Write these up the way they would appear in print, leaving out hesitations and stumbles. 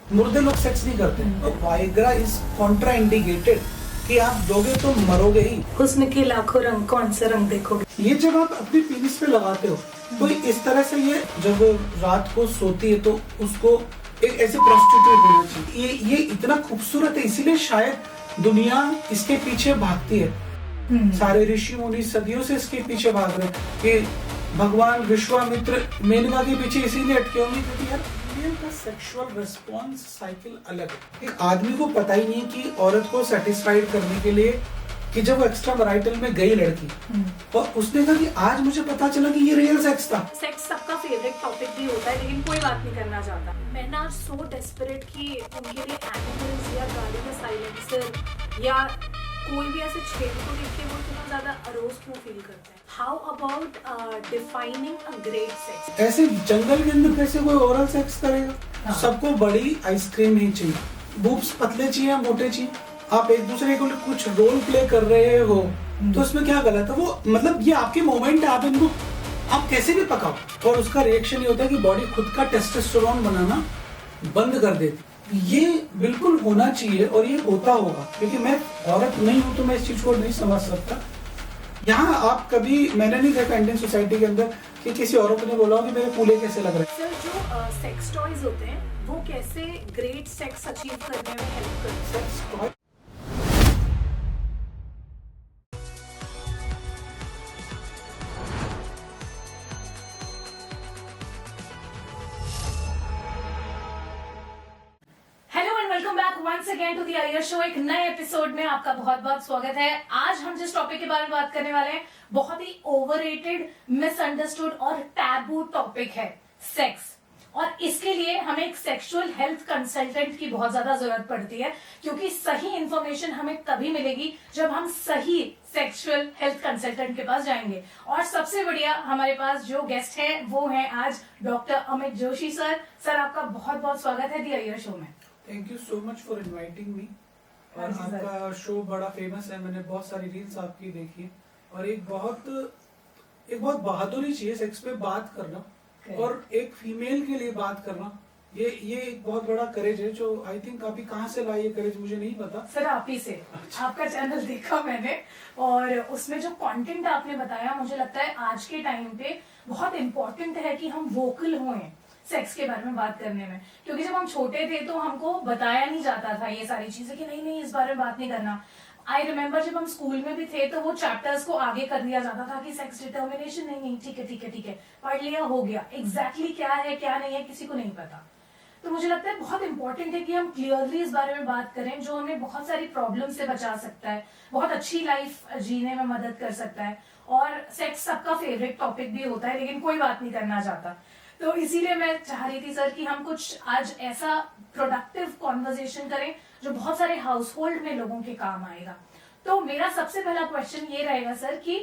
मुर्दे लोग सेक्स नहीं करते। तो वाइग्रा इज कॉन्ट्रा इंडिकेटेड कि आप दोगे तो मरोगे ही। हुस्न के लाखों रंग, कौन सा रंग देखोगे? ये जब आप अपनी पीनिस पे लगाते हो तो इस तरह से ये जब रात को सोती है तो उसको एक ऐसे प्रोस्टिट्यूट होना चाहिए। ये इतना खूबसूरत है, इसीलिए शायद दुनिया इसके पीछे भागती है। सारे ऋषि मुनि सदियों से इसके पीछे भाग रहे हैं कि भगवान विश्वामित्र मेनका के पीछे इसीलिए अटके होंगे क्योंकि यार मेल का सेक्सुअल रिस्पॉन्स साइकिल अलग है। एक आदमी को पता ही नहीं कि औरत को सेटिस्फाइड करने के लिए कि जब वो एक्स्ट्रा मैरिटल में गई लड़की और उसने कहा कि आज मुझे पता चला कि ये रियल सेक्स था। सेक्स सबका फेवरेट टॉपिक भी होता है, लेकिन कोई बात नहीं करना चाहता। मैं ना सो डेस्परेट कि उनके लिए एनिमल्स या गाड़ी में साइलेंसर या कोई भी ऐसे छेद को देख के वो इतना ज्यादा अरोज क्यों फील करते हैं। How about defining a great sex? ऐसे जंगल के अंदर कैसे कोई ओरल सेक्स करेगा? हाँ। सबको बड़ी आइसक्रीम ही चाहिए, बूब्स पतले चाहिए मोटे चाहिए। आप एक दूसरे को कुछ रोल प्ले कर रहे हो तो उसमें क्या गलत है? वो मतलब ये आपके मोमेंट है, आप इनको आप कैसे भी पकाओ और उसका रिएक्शन ये होता है कि बॉडी खुद का टेस्टोस्टेरोन बनाना बंद कर देती। ये बिल्कुल होना चाहिए और ये होता होगा क्योंकि मैं औरत नहीं हूं तो मैं इस चीज को नहीं समझ सकता। यहाँ आप कभी मैंने नहीं देखा इंडियन सोसाइटी के अंदर कि किसी औरत ने बोला हो कि मेरे फूले कैसे लग रहे हैं। सर, जो सेक्स टॉयज होते हैं वो कैसे ग्रेट सेक्स अचीव करने में हेल्प करते हैं? वंस अगेन टू द आयर शो। एक नए एपिसोड में आपका बहुत बहुत स्वागत है। आज हम जिस टॉपिक के बारे में बात करने वाले हैं बहुत ही ओवररेटेड, मिसअंडरस्टूड और टैबू टॉपिक है, सेक्स। और इसके लिए हमें एक सेक्सुअल हेल्थ कंसल्टेंट की बहुत ज्यादा जरूरत पड़ती है क्योंकि सही इंफॉर्मेशन हमें तभी मिलेगी जब हम सही सेक्सुअल हेल्थ कंसल्टेंट के पास जाएंगे। और सबसे बढ़िया हमारे पास जो गेस्ट है वो है आज doctor Amit Joshi sir. Sir, आपका बहुत बहुत स्वागत है द आयर शो में। Thank you so much for inviting me. और आपका शो बड़ा फेमस है, मैंने बहुत सारी रील्स आपकी देखी है और एक बहुत बहादुरी चाहिए सेक्स पे बात करना और एक फीमेल के लिए बात करना। ये एक बहुत बड़ा करेज है जो आई थिंक अभी कहाँ से लाई ये करेज मुझे नहीं पता। सर, आप ही से। आपका चैनल देखा मैंने और उसमें जो कंटेंट आपने बताया मुझे लगता है आज के टाइम पे बहुत इम्पोर्टेंट है कि हम वोकल हों सेक्स के बारे में बात करने में, क्योंकि जब हम छोटे थे तो हमको बताया नहीं जाता था ये सारी चीजें कि नहीं इस बारे में बात नहीं करना। आई रिमेम्बर जब हम स्कूल में भी थे तो वो चैप्टर्स को आगे कर दिया जाता था कि सेक्स डिटर्मिनेशन नहीं, ठीक है पढ़ लिया हो गया। एग्जैक्टली क्या है क्या नहीं है किसी को नहीं पता। तो मुझे लगता है बहुत इंपॉर्टेंट है कि हम क्लियरली इस बारे में बात करें जो हमें बहुत सारी प्रॉब्लम से बचा सकता है, बहुत अच्छी लाइफ जीने में मदद कर सकता है। और सेक्स सबका फेवरेट टॉपिक भी होता है, लेकिन कोई बात नहीं करना चाहता। तो इसीलिए मैं चाह रही थी सर कि हम कुछ आज ऐसा प्रोडक्टिव कॉन्वर्सेशन करें जो बहुत सारे हाउस होल्ड में लोगों के काम आएगा। तो मेरा सबसे पहला क्वेश्चन ये रहेगा सर कि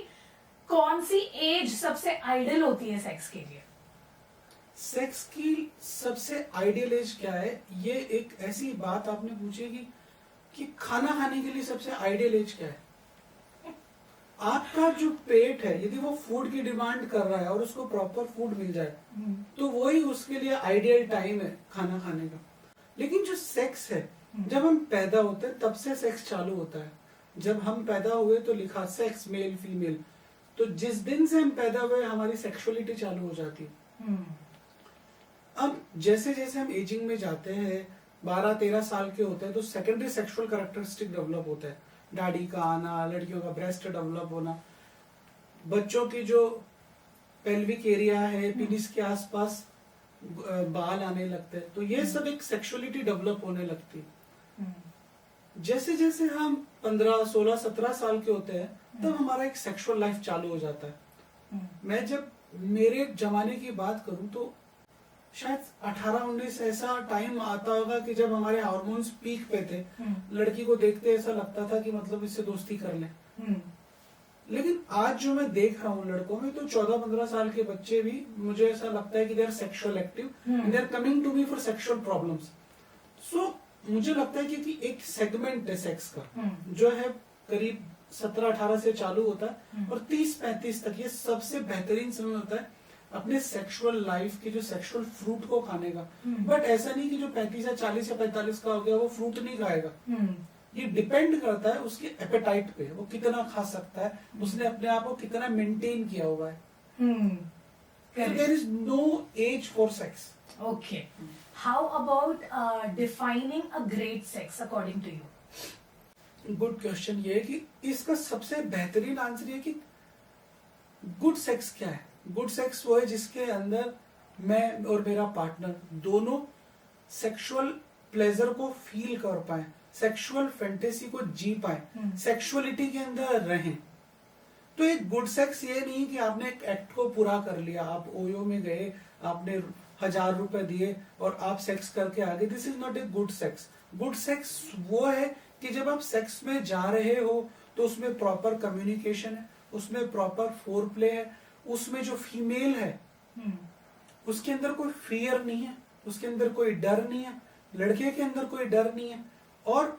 कौन सी एज सबसे आइडियल होती है सेक्स के लिए? सेक्स की सबसे आइडियल एज क्या है? ये एक ऐसी बात आपने पूछी कि खाना खाने के लिए सबसे आइडियल एज क्या है? आपका जो पेट है यदि वो फूड की डिमांड कर रहा है और उसको प्रॉपर फूड मिल जाए तो वही उसके लिए आइडियल टाइम है खाना खाने का। लेकिन जो सेक्स है, जब हम पैदा होते हैं तब से सेक्स चालू होता है। जब हम पैदा हुए तो लिखा सेक्स मेल फीमेल, तो जिस दिन से हम पैदा हुए हमारी सेक्सुअलिटी चालू हो जाती है। अब जैसे जैसे हम एजिंग में जाते हैं 12-13 साल के होते हैं तो सेकेंडरी सेक्सुअल कैरेक्टरिस्टिक डेवलप होता है। दाढ़ी का आना, लड़कियों का ब्रेस्ट डेवलप होना, बच्चों की जो पेल्विक एरिया है पीनिस के आसपास बाल आने लगते हैं, तो ये सब एक सेक्सुअलिटी डेवलप होने लगती है। जैसे जैसे हम 15, 16, 17 साल के होते हैं तब हमारा एक सेक्सुअल लाइफ चालू हो जाता है। मैं जब मेरे जमाने की बात करूं तो शायद 18-19 ऐसा टाइम आता होगा कि जब हमारे हार्मोन्स पीक पे थे। लड़की को देखते ऐसा लगता था कि मतलब इससे दोस्ती कर ले। लेकिन आज जो मैं देख रहा हूँ लड़कों में तो 14-15 साल के बच्चे भी मुझे ऐसा लगता है कि they are sexual active and they are coming to me for sexual problems. So मुझे लगता है कि एक सेगमेंट है सेक्स का जो है करीब 17-18 से चालू होता है और 30-35 तक ये सबसे बेहतरीन समय होता है। अपने सेक्सुअल लाइफ के जो सेक्सुअल फ्रूट को खाने का। हम्म। बट ऐसा नहीं कि जो 35 या 40 या 45 का हो गया वो फ्रूट नहीं खाएगा। हम्म। ये डिपेंड करता है उसके एपेटाइट पे, वो कितना खा सकता है, उसने अपने आप को कितना मेंटेन किया हुआ है। So there is no age for sex. Okay. How about defining a great sex according to you? Good question ये है कि इसका सबसे बेहतरीन आंसर ये कि गुड सेक्स क्या है। गुड सेक्स वो है जिसके अंदर मैं और मेरा पार्टनर दोनों सेक्सुअल प्लेजर को फील कर पाए, सेक्सुअल फैंटेसी को जी पाए, सेक्सुअलिटी के अंदर रहें। तो एक गुड सेक्स ये नहीं कि आपने एक एक्ट को पूरा कर लिया, आप ओयो में गए, आपने 1000 रुपए दिए और आप सेक्स करके आ गए। This is not a good sex. Good sex वो है कि जब आप सेक्स में जा रहे हो तो उसमें प्रॉपर कम्युनिकेशन है, उसमें प्रॉपर फोर प्ले है, उसमें जो फीमेल है उसके अंदर कोई फियर नहीं है, उसके अंदर कोई डर नहीं है, लड़के के अंदर कोई डर नहीं है, और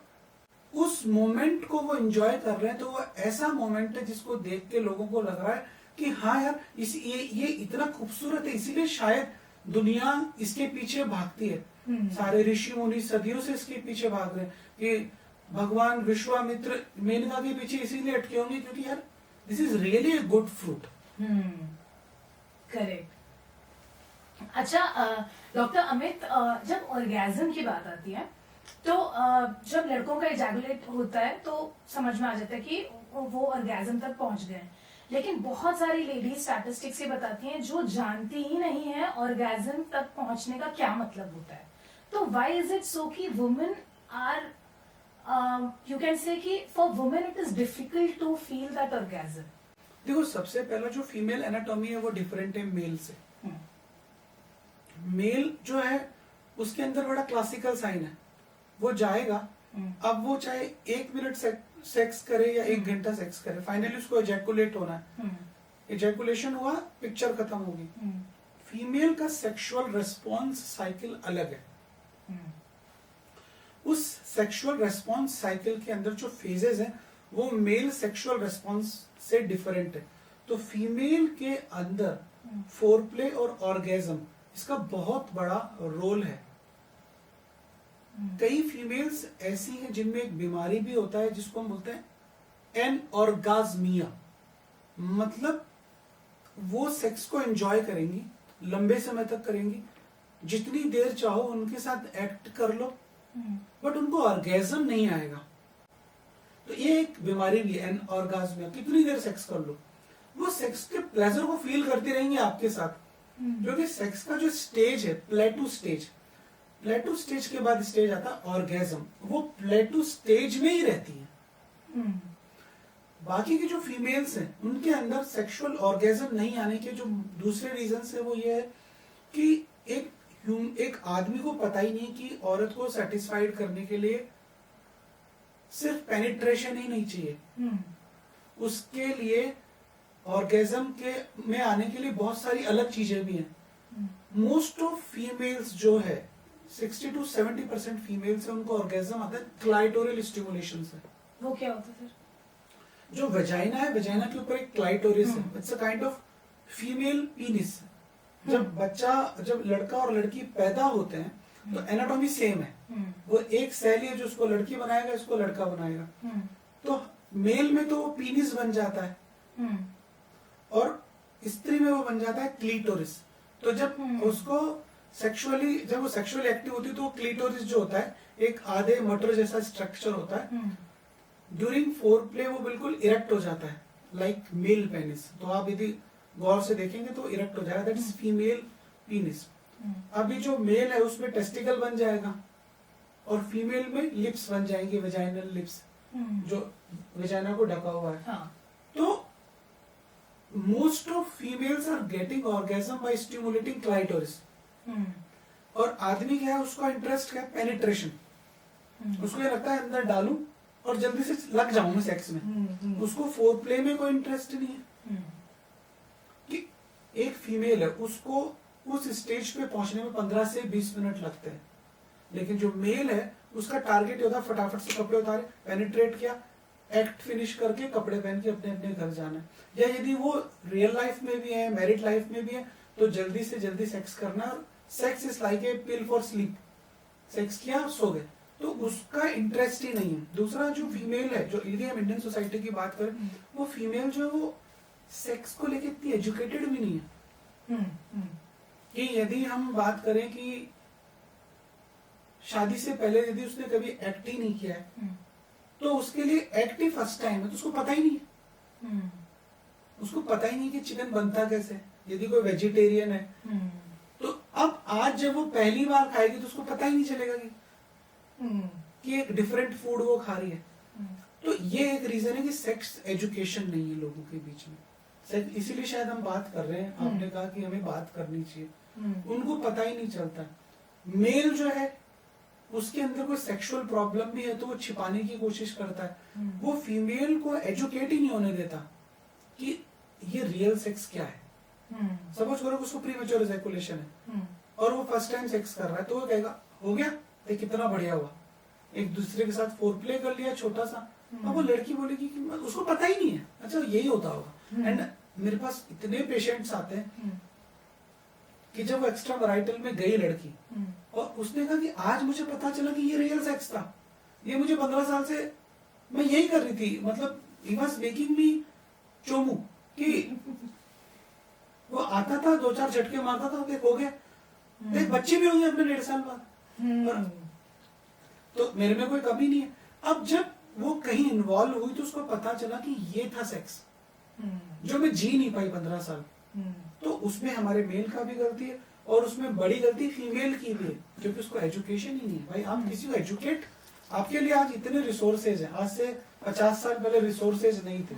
उस मोमेंट को वो एंजॉय कर रहे हैं। तो वो ऐसा मोमेंट है जिसको देख के लोगों को लग रहा है कि हाँ यार ये इतना खूबसूरत है, इसीलिए शायद दुनिया इसके पीछे भागती है। सारे ऋषि मुनि सदियों से इसके पीछे भाग रहे हैं कि भगवान विश्वामित्र मेनका के पीछे इसीलिए अटके होंगे क्योंकि यार this is really a good fruit. Correct. अच्छा डॉक्टर अमित, जब ऑर्गेज्म की बात आती है तो जब लड़कों का इजैकुलेट होता है तो समझ में आ जाता है कि वो ऑर्गेज्म तक पहुंच गए हैं, लेकिन बहुत सारी लेडीज स्टैटिस्टिक्स से बताती हैं जो जानती ही नहीं है ऑर्गेज्म तक पहुंचने का क्या मतलब होता है। तो व्हाई इज इट सो कि women are you can say that for women it is difficult to feel that orgasm? देखो, सबसे पहला जो फीमेल एनाटॉमी है वो डिफरेंट है मेल से। मेल जो है उसके अंदर बड़ा क्लासिकल साइन है, वो जाएगा। अब वो चाहे 1 मिनट सेक्स करे या 1 घंटा सेक्स करे, फाइनली उसको एजैकुलेट होना है। एजैकुलेशन हुआ, पिक्चर खत्म होगी। फीमेल का सेक्सुअल रिस्पॉन्स साइकिल अलग है। उस सेक्सुअल रिस्पॉन्स साइकिल के अंदर जो फेजेस हैं वो मेल सेक्सुअल रिस्पॉन्स से डिफरेंट है। तो फीमेल के अंदर फोरप्ले और ऑर्गेज्म इसका बहुत बड़ा रोल है। कई फीमेल्स ऐसी हैं जिनमें एक बीमारी भी होता है जिसको हम बोलते हैं एनऑर्गाज्मिया, मतलब वो सेक्स को एंजॉय करेंगी, लंबे समय तक करेंगी, जितनी देर चाहो उनके साथ एक्ट कर लो, बट उनको ऑर्गेज्म नहीं आएगा। तो ये एक बीमारी भी है एनऑर्गाज्मिया। कितनी देर सेक्स कर लो, वो सेक्स के प्लेजर को फील करती रहेंगी आपके साथ, क्योंकि सेक्स का जो स्टेज है प्लेटू स्टेज, प्लेटू स्टेज के बाद स्टेज आता है ऑर्गेज्म, वो प्लेटू स्टेज में ही रहती है। बाकी की जो फीमेल्स हैं उनके अंदर सेक्सुअल ऑर्गेज्म नहीं आने के जो दूसरे रीजन है वो ये है कि एक आदमी को पता ही नहीं कि औरत को सेटिस्फाइड करने के लिए सिर्फ पेनिट्रेशन ही नहीं चाहिए, उसके लिए ऑर्गेज्म के में आने के लिए बहुत सारी अलग चीजें भी हैं। मोस्ट ऑफ फीमेल्स जो है 60 to 70% फीमेल्स है उनको ऑर्गेज्म आता है क्लाइटोरियल स्टिमुलेशन से। वो क्या होता है फिर? जो वजाइना है, वजाइना के ऊपर एक क्लाइटोरिस है, it's a kind of female penis. जब लड़का और लड़की पैदा होते हैं तो एनाटॉमी सेम है, वो एक सेल है जो उसको लड़की बनाएगा, इसको लड़का बनाएगा। तो मेल में तो वो पीनिस बन जाता है और स्त्री में वो बन जाता है क्लीटोरिस। तो जब उसको जब वो सेक्सुअली एक्टिव होती है तो क्लीटोरिस जो होता है एक आधे मटर जैसा स्ट्रक्चर होता है। ड्यूरिंग फोर प्ले वो बिल्कुल इरेक्ट हो जाता है लाइक मेल पेनिस। तो आप यदि गौर से देखेंगे तो इरेक्ट हो जाएगा, दैट इज फीमेल पीनिस। अभी जो मेल है उसमें टेस्टिकल बन जाएगा और फीमेल में लिप्स बन जाएंगे, वेजाइनल लिप्स, जो वेजाइना को ढका हुआ है। हाँ। तो most of females are getting orgasm by stimulating clitoris. और आदमी क्या है, उसका इंटरेस्ट क्या है, पेनिट्रेशन। उसको ये लगता है अंदर डालूं और जल्दी से लग जाऊं सेक्स में। उसको फोर प्ले में कोई इंटरेस्ट नहीं है। कि एक फीमेल है उसको उस स्टेज पे पहुंचने में 15 से 20 मिनट लगते हैं, लेकिन जो मेल है उसका टारगेट होता है फटाफट से कपड़े उतारे, पेनिट्रेट किया, एक्ट फिनिश करके कपड़े पहन के अपने अपने घर जाना है। या यदि वो रियल लाइफ में भी है, मैरिड लाइफ में भी है, तो जल्दी से जल्दी सेक्स करना, और sex is like a pill for sleep, sex किया सो गए, तो उसका इंटरेस्ट ही नहीं है। दूसरा जो फीमेल है, जो यदि हम इंडियन सोसाइटी की बात करें, वो फीमेल जो है वो सेक्स को लेके इतनी एजुकेटेड भी नहीं है। कि यदि हम बात करें कि शादी से पहले यदि उसने कभी एक्ट ही नहीं किया है, तो उसके लिए एक्ट ही फर्स्ट टाइम है, तो उसको पता ही नहीं है। उसको पता ही नहीं कि चिकन बनता कैसे। यदि कोई वेजिटेरियन है, तो अब आज जब वो पहली बार खाएगी तो उसको पता ही नहीं चलेगा कि एक डिफरेंट फूड वो खा रही है। तो ये एक रीजन है कि सेक्स एजुकेशन नहीं है लोगों के बीच में। इसीलिए शायद हम बात कर रहे हैं, आपने कहा कि हमें बात करनी चाहिए। उनको पता ही नहीं चलता। मेल जो है उसके अंदर कोई सेक्सुअल प्रॉब्लम भी है तो वो छिपाने की कोशिश करता है। वो फीमेल को एजुकेट ही नहीं होने देता कि ये रियल सेक्स क्या है। सपोज करो उसको प्रीमेच्योर इजैकुलेशन है और वो फर्स्ट टाइम सेक्स कर रहा है, तो वो कहेगा हो गया, ये कितना बढ़िया हुआ, एक दूसरे के साथ फोरप्ले कर लिया छोटा सा। अब वो लड़की बोलेगी कि उसको पता ही नहीं है, अच्छा यही होता होगा। एंड मेरे पास इतने पेशेंट्स आते हैं कि जब वो एक्स्ट्रा मैरिटल में गई लड़की और उसने कहा कि आज मुझे पता चला कि ये रियल सेक्स था, ये मुझे 15 साल से मैं यही कर रही थी, मतलब he was making me Chomu, कि वो आता था 2-4 झटके मारता था, देख हो गया, देख बच्चे भी होंगे अपने 1.5 साल बाद, तो मेरे में कोई कमी नहीं है। अब जब वो कहीं इन्वॉल्व हुई तो उसको पता चला कि ये था सेक्स जो मैं जी नहीं पाई 15 साल। तो उसमें हमारे मेल का भी गलती है और उसमें बड़ी गलती फीमेल की भी है, क्योंकि उसको एजुकेशन ही नहीं है। भाई आप किसी को एजुकेट, आपके लिए आज इतने रिसोर्सेज हैं, आज से 50 साल पहले रिसोर्सेज नहीं थे।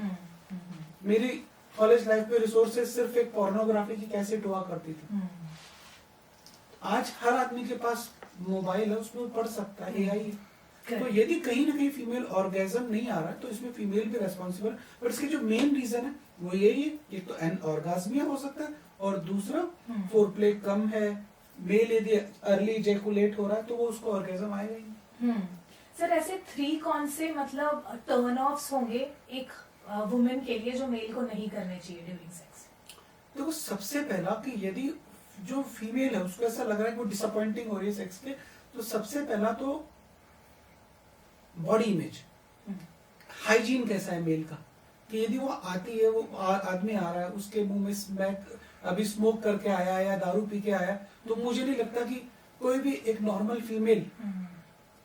मेरी कॉलेज लाइफ में रिसोर्सेज सिर्फ एक पोर्नोग्राफी की कैसेट हुआ करती थी। आज हर आदमी के पास मोबाइल है, उसमें पढ़ सकता है, एआई। तो यदि कहीं ना कहीं फीमेल ऑर्गेजम नहीं आ रहा है तो इसमें फीमेल भी रेस्पॉन्सिबल। बट इसके जो मेन रीजन है वो यही है, एक तो एनऑर्गाज्मिया हो सकता है और दूसरा फोरप्ले कम है। मेल यदि अर्ली इजैकुलेट हो रहा है तो वो उसको ऑर्गेजम आएगा ही नहीं। सर ऐसे 3 कौन से मतलब टर्न ऑफ्स होंगे एक वुमेन के लिए जो मेल को नहीं करने चाहिए ड्यूरिंग सेक्स? देखो सबसे पहला कि यदि जो फीमेल है उसको ऐसा लग रहा है कि वो डिसअपॉइंटिंग हो रही है सेक्स के, तो सबसे पहला तो बॉडी इमेज, हाइजीन कैसा है मेल का, कि यदि वो आती है, वो आदमी आ रहा है, उसके मुंह में अभी स्मोक करके आया या दारू पी के आया, तो मुझे नहीं लगता कि कोई भी एक नॉर्मल फीमेल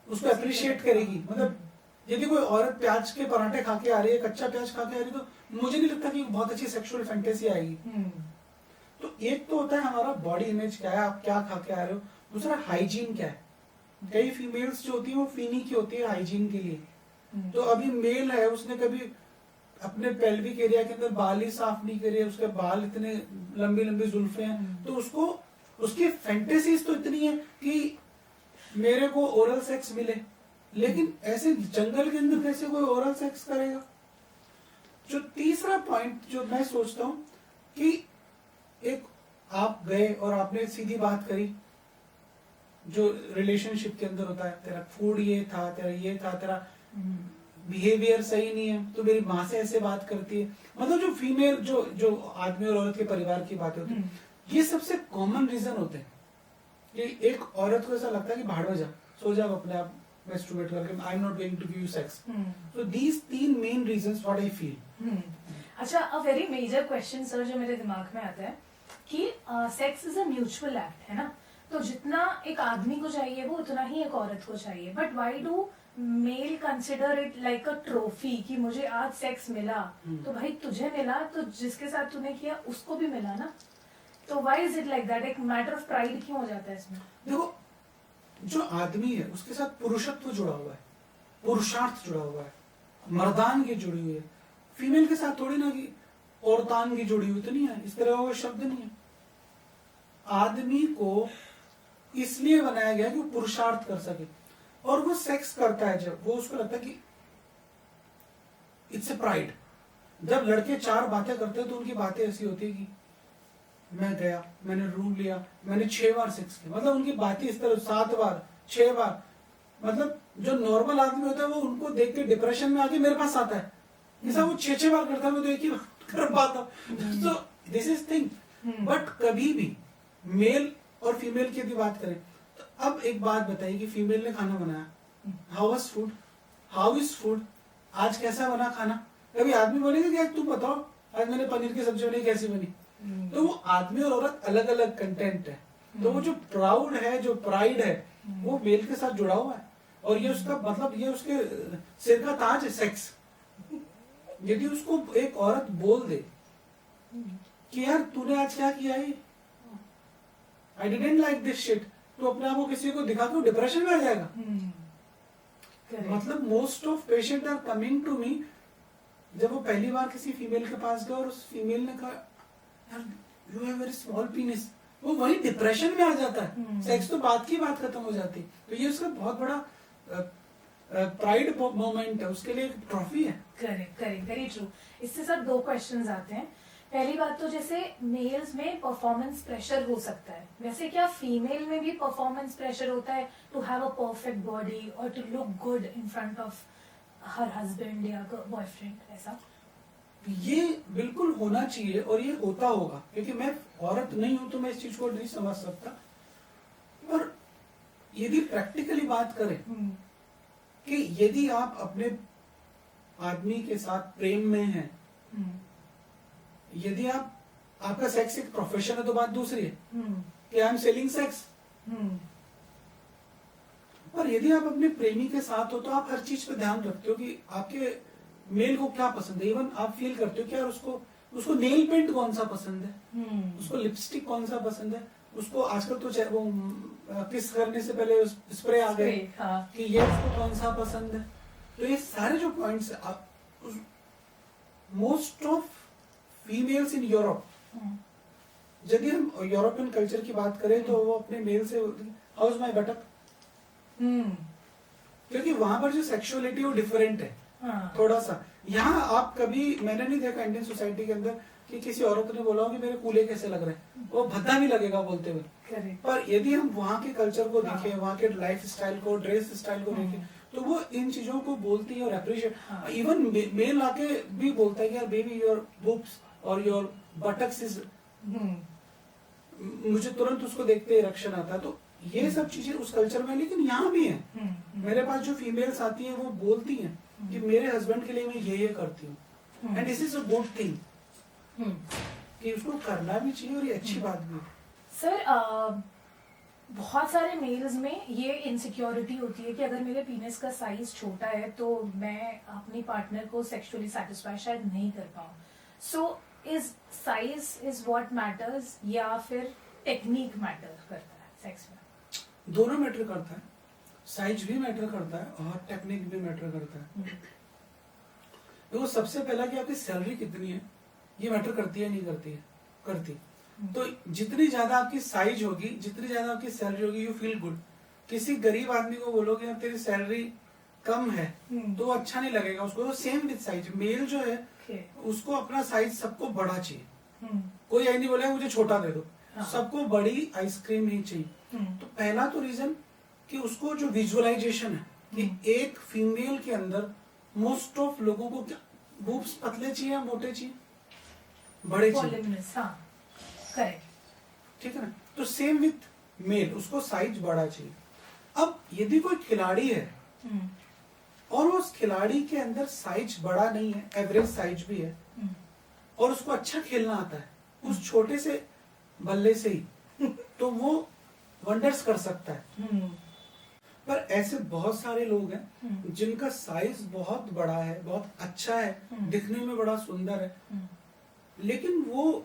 उसको अप्रिशिएट करेगी। मतलब यदि कोई औरत प्याज के पराठे खा के आ रही है, कच्चा प्याज खा के आ रही है, तो मुझे नहीं लगता कि बहुत अच्छी सेक्सुअल फैंटेसी आएगी। तो एक तो होता है हमारा बॉडी इमेज क्या है, आप क्या खा के आ रहे हो। दूसरा हाइजीन क्या है। कई फीमेल्स जो होती है वो फीनी की होती है हाइजीन के लिए। तो अभी मेल है, उसने कभी अपने पेल्विक एरिया के अंदर बाल ही साफ नहीं करे, उसके बाल इतने लंबी लंबी जुल्फे हैं, तो उसको उसकी फैंटेसीज तो इतनी है कि मेरे को ओरल सेक्स मिले, लेकिन ऐसे जंगल के अंदर कैसे कोई ओरल सेक्स करेगा। जो तीसरा पॉइंट जो मैं सोचता हूं कि एक आप गए और आपने सीधी बात करी, जो रिलेशनशिप के अंदर होता है, तेरा फूड ये था, तेरा ये था, तेरा बिहेवियर सही नहीं है, तो मेरी माँ से ऐसे बात करती है। मतलब जो फीमेल जो आदमी और औरत के परिवार की बातें होती है, ये सबसे कॉमन रीजन होते हैं कि एक औरत को ऐसा लगता है कि भाड़ में जा, सो जा अपने आप मैस्टरबेट करके, I am not going to give you sex. So these 3 main reasons what I feel. अच्छा, a very major question sir जो मेरे दिमाग में आता है कि sex is a mutual act, है ना? तो जितना एक आदमी को चाहिए वो उतना ही एक औरत को चाहिए। But why do male consider it like a trophy कि मुझे आज सेक्स मिला, तो भाई तुझे मिला तो जिसके साथ तूने किया उसको भी मिला ना। तो why is it like that? एक मैटर ऑफ प्राइड क्यों हो जाता है इसमें? देखो जो आदमी है उसके साथ पुरुषत्व जुड़ा हुआ है, पुरुषार्थ जुड़ा हुआ है, मर्दानगी जुड़ी हुई है। फीमेल के साथ थोड़ी ना कि औरतानगी जुड़ी हुई, तो नहीं है, इस तरह का शब्द नहीं है। आदमी को इसलिए बनाया गया कि वो पुरुषार्थ कर सके, और वो सेक्स करता है जब वो उसको लगता है कि इट्स ए प्राइड। जब लड़के 4 बातें करते हैं तो उनकी बातें ऐसी होती है कि मैं गया, मैंने रूम लिया, मैंने 6 बार सेक्स किया। मतलब उनकी बातें इस तरह 7 बार 6 बार। मतलब जो नॉर्मल आदमी होता है वो उनको देख के डिप्रेशन में आके मेरे पास आता है, जैसा वो 6 बार करता है, मैं तो एक ही बार कर पाता। तो दिस इज थिंग। बट कभी भी मेल और फीमेल की यदि बात करें तो अब एक बात बताइए कि फीमेल ने खाना बनाया, how was food, how is food, आज कैसा बना खाना। कभी आदमी बोलेगा कि आज तुम बताओ आज मैंने पनीर की सब्जी बनाई कैसी बनी। तो वो आदमी और औरत अलग अलग कंटेंट है, तो वो जो प्राउड है, जो प्राइड है, वो मेल के साथ जुड़ा हुआ है और ये उसका मतलब ये उसके सिर का ताज है सेक्स। यदि उसको एक औरत बोल दे कि यार तूने आज क्या किया है, I didn't like this shit, तो अपने आप को किसी को दिखा के डिप्रेशन में आ जाएगा। मतलब most of patient are coming to me, जब वो पहली बार किसी फीमेल के पास गए और उस फीमेल ने कहा यार you have very small penis, वो वही डिप्रेशन में आ जाता है। सेक्स तो बात की बात खत्म हो जाती, तो ये उसका बहुत बड़ा प्राइड मोमेंट है, उसके लिए एक ट्रॉफी है। Correct correct, very true. इससे सर दो क्वेश्चंस आते हैं। पहली बात तो जैसे मेल्स में परफॉर्मेंस प्रेशर हो सकता है, वैसे क्या फीमेल में भी परफॉर्मेंस प्रेशर होता है to have a perfect body और to look good in front of her husband या बॉयफ्रेंड, ऐसा? ये बिल्कुल होना चाहिए और ये होता होगा, क्योंकि मैं औरत नहीं हूं तो मैं इस चीज को नहीं समझ सकता। पर यदि प्रैक्टिकली बात करें कि यदि आप अपने आदमी के साथ प्रेम में हैं, यदि आपका सेक्स एक प्रोफेशन है तो बात दूसरी है कि आई एम सेलिंग सेक्स। पर यदि आप अपने प्रेमी के साथ हो तो आप हर चीज पे ध्यान रखते हो कि आपके मेल को क्या पसंद है। इवन आप फील करते हो कि यार उसको नेल पेंट कौन सा पसंद है, उसको लिपस्टिक कौन सा पसंद है, उसको आजकल तो वो किस करने से पहले स्प्रे आ गए कि ये उसको कौन सा पसंद है। तो ये सारे जो पॉइंट्स आप most of females in Europe, यदि हम यूरोपियन कल्चर की बात करें तो वो अपने मेल से हाउ इज माय बटक, क्योंकि वहां पर जो सेक्सुअलिटी वो डिफरेंट है थोड़ा सा। यहाँ आप कभी, मैंने नहीं देखा इंडियन सोसाइटी के अंदर कि किसी औरत ने बोला हो कि मेरे कूले कैसे लग रहे हैं, वो भद्दा भी लगेगा बोलते हुए। पर यदि हम वहाँ के कल्चर को देखें, वहाँ के लाइफ स्टाइल को, ड्रेस स्टाइल को देखें, तो वो इन चीजों को बोलती है और अप्रिशिएट। इवन मेल आके भी बोलता है कि यार बेबी योर बूब्स और योर बटक्स इज, मुझे तुरंत उसको देखते ही रक्षण आता है। तो ये सब चीजें उस कल्चर में, लेकिन यहाँ भी है। मेरे पास जो फीमेल्स आती हैं वो बोलती हैं कि मेरे हस्बैंड के लिए मैं ये करती हूँ, and this is a good thing, कि उसको करना भी चाहिए और ये अच्छी बात भी है। सर बहुत सारे मेल्स में ये इनसिक्योरिटी होती है कि अगर मेरे पीनिस का साइज छोटा है तो मैं अपनी पार्टनर को सेक्सुअली सेटिस्फाई शायद नहीं कर पाऊँ। So is size is what matters या फिर टेक्निक मैटर करता है सेक्स में? दोनों मैटर करता है, साइज भी मैटर करता है और टेक्निक भी मैटर करता है। देखो सबसे पहला कि आपकी सैलरी कितनी है ये मैटर करती है, नहीं करती है? करती। तो जितनी ज्यादा आपकी साइज होगी, जितनी ज्यादा आपकी सैलरी होगी, यू फील गुड। किसी गरीब आदमी को बोलोगे यार तेरी सैलरी कम है तो वो अच्छा नहीं लगेगा उसको। तो सेम विद साइज, मेल जो है उसको अपना साइज सबको बड़ा चाहिए। कोई आई नहीं बोलेगा मुझे छोटा दे दो, सबको बड़ी आइसक्रीम ही चाहिए। तो पहला तो रीजन कि उसको जो विजुअलाइजेशन है कि एक फीमेल के अंदर मोस्ट ऑफ लोगों को क्या बूब्स पतले चाहिए या मोटे चाहिए, बड़े चाहिए, करेक्ट, ठीक है ना? तो सेम विथ मेल, उसको साइज बड़ा चाहिए। अब यदि कोई खिलाड़ी है और उस खिलाड़ी के अंदर साइज बड़ा नहीं है, एवरेज साइज भी है, और उसको अच्छा खेलना आता है उस छोटे से बल्ले से ही, तो वो वंडर्स कर सकता है। पर ऐसे बहुत सारे लोग हैं जिनका साइज बहुत बड़ा है, बहुत अच्छा है, दिखने में बड़ा सुंदर है, लेकिन वो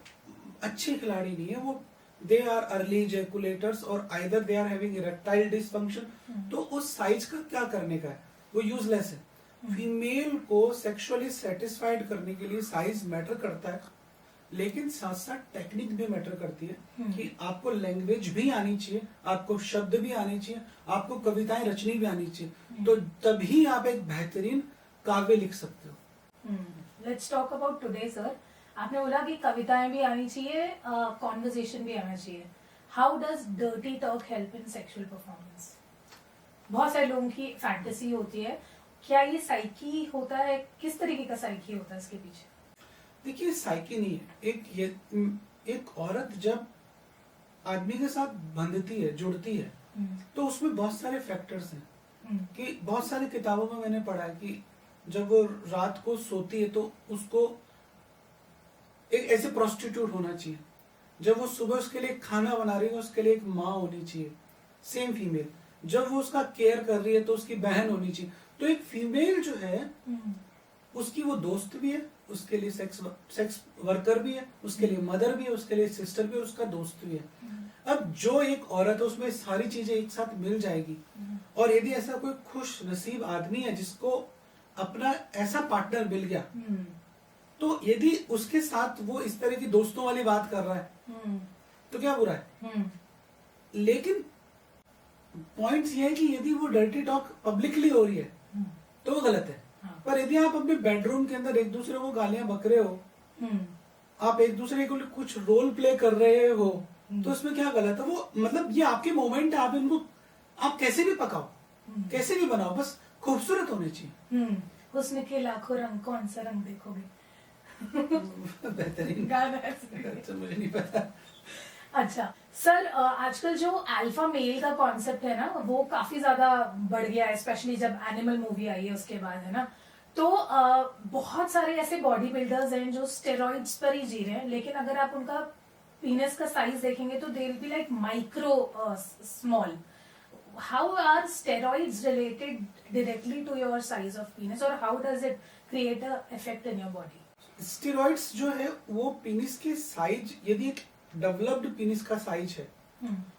अच्छे खिलाड़ी नहीं है। वो दे आर अर्ली इजैकुलेटर्स और either they are having erectile dysfunction. तो उस साइज का क्या करने का है, वो यूजलेस है। फीमेल को सेक्सुअली सेटिस्फाइड करने के लिए साइज मैटर करता है, लेकिन साथ साथ टेक्निक भी मैटर करती है कि आपको लैंग्वेज भी आनी चाहिए, आपको शब्द भी आने चाहिए, आपको कविताएं रचनी भी आनी चाहिए, तो तभी आप एक बेहतरीन काव्य लिख सकते हो। Let's talk about today sir. आपने बोला कि कविताएं भी आनी चाहिए, कॉन्वर्सेशन भी आना चाहिए। How does dirty talk help in sexual performance? बहुत सारे लोगों की फैंटेसी होती है, क्या ये साइकी होता है? किस तरीके का साइकी होता है इसके पीछे? देखिए साइकी नहीं है, एक औरत जब आदमी के साथ बंधती है, जुड़ती है, तो उसमें बहुत सारे फैक्टर्स हैं कि बहुत सारी किताबों में मैंने पढ़ा है कि जब वो रात को सोती है तो उसको एक ऐसे प्रोस्टिट्यूट होना चाहिए, जब वो सुबह उसके लिए खाना बना रही है उसके लिए एक माँ होनी चाहिए, सेम फीमेल, जब वो उसका केयर कर रही है तो उसकी बहन होनी चाहिए। तो एक फीमेल जो है उसकी वो दोस्त भी है, उसके लिए सेक्स वर्कर भी है, उसके लिए मदर भी है, उसके लिए सिस्टर भी है, उसका दोस्त भी है। अब जो एक औरत है उसमें सारी चीजें एक साथ मिल जाएगी, और यदि ऐसा कोई खुश नसीब आदमी है जिसको अपना ऐसा पार्टनर मिल गया, तो यदि उसके साथ वो इस तरह की दोस्तों वाली बात कर रहा है तो क्या बुरा है। लेकिन पॉइंट्स ये है कि यदि वो डर्टी टॉक पब्लिकली हो रही है तो वो गलत है। पर यदि आप अपने बेडरूम के अंदर एक दूसरे को गालियां बक रहे हो, आप एक दूसरे को कुछ रोल प्ले कर रहे हो, तो उसमें क्या गलत है। वो मतलब ये आपके मोमेंट है, आप इनको आप कैसे भी पकाओ, कैसे भी बनाओ, बस खूबसूरत होने चाहिए। उसमें के लाखों रंग, कौन सा रंग देखोगे? बेहतरीन गाना अच्छा, मुझे नहीं पता। अच्छा सर, आजकल जो अल्फा मेल का कॉन्सेप्ट है ना वो काफी ज्यादा बढ़ गया है, स्पेशली जब एनिमल मूवी आई है उसके बाद, है ना। तो बहुत सारे ऐसे बॉडी बिल्डर्स हैं जो स्टेरॉइड्स पर ही जी रहे हैं, लेकिन अगर आप उनका पीनस का साइज देखेंगे तो they will be like micro small. How are steroids related directly to your size of penis, और how does it create a effect in your body? Steroids जो है वो पीनिस के साइज, यदि एक डेवलप्ड पीनिस का साइज है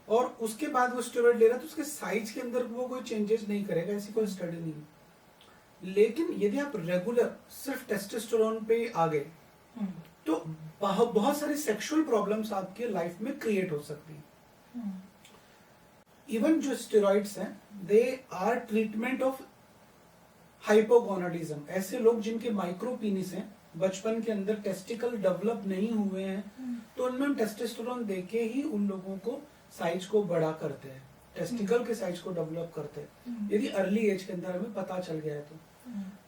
और उसके बाद वो स्टेरॉइड ले रहा है तो उसके साइज के अंदर वो कोई चेंजेस नहीं करेगा, ऐसी कोई स्टडी नहीं है। लेकिन यदि आप रेगुलर सिर्फ टेस्टोस्टेरोन पे आ गए तो बहुत सारी सेक्सुअल प्रॉब्लम्स आपके लाइफ में क्रिएट हो सकती है। इवन जो स्टेरॉइड्स हैं they are treatment of hypogonadism. ऐसे लोग जिनके माइक्रो पीनिस हैं, बचपन के अंदर टेस्टिकल डेवलप नहीं हुए हैं, तो उनमें हम टेस्टोस्टेरोन देके ही उन लोगों को साइज को बड़ा करते हैं, टेस्टिकल के साइज को डेवलप करते हैं, यदि अर्ली एज के अंदर हमें पता चल गया है तो।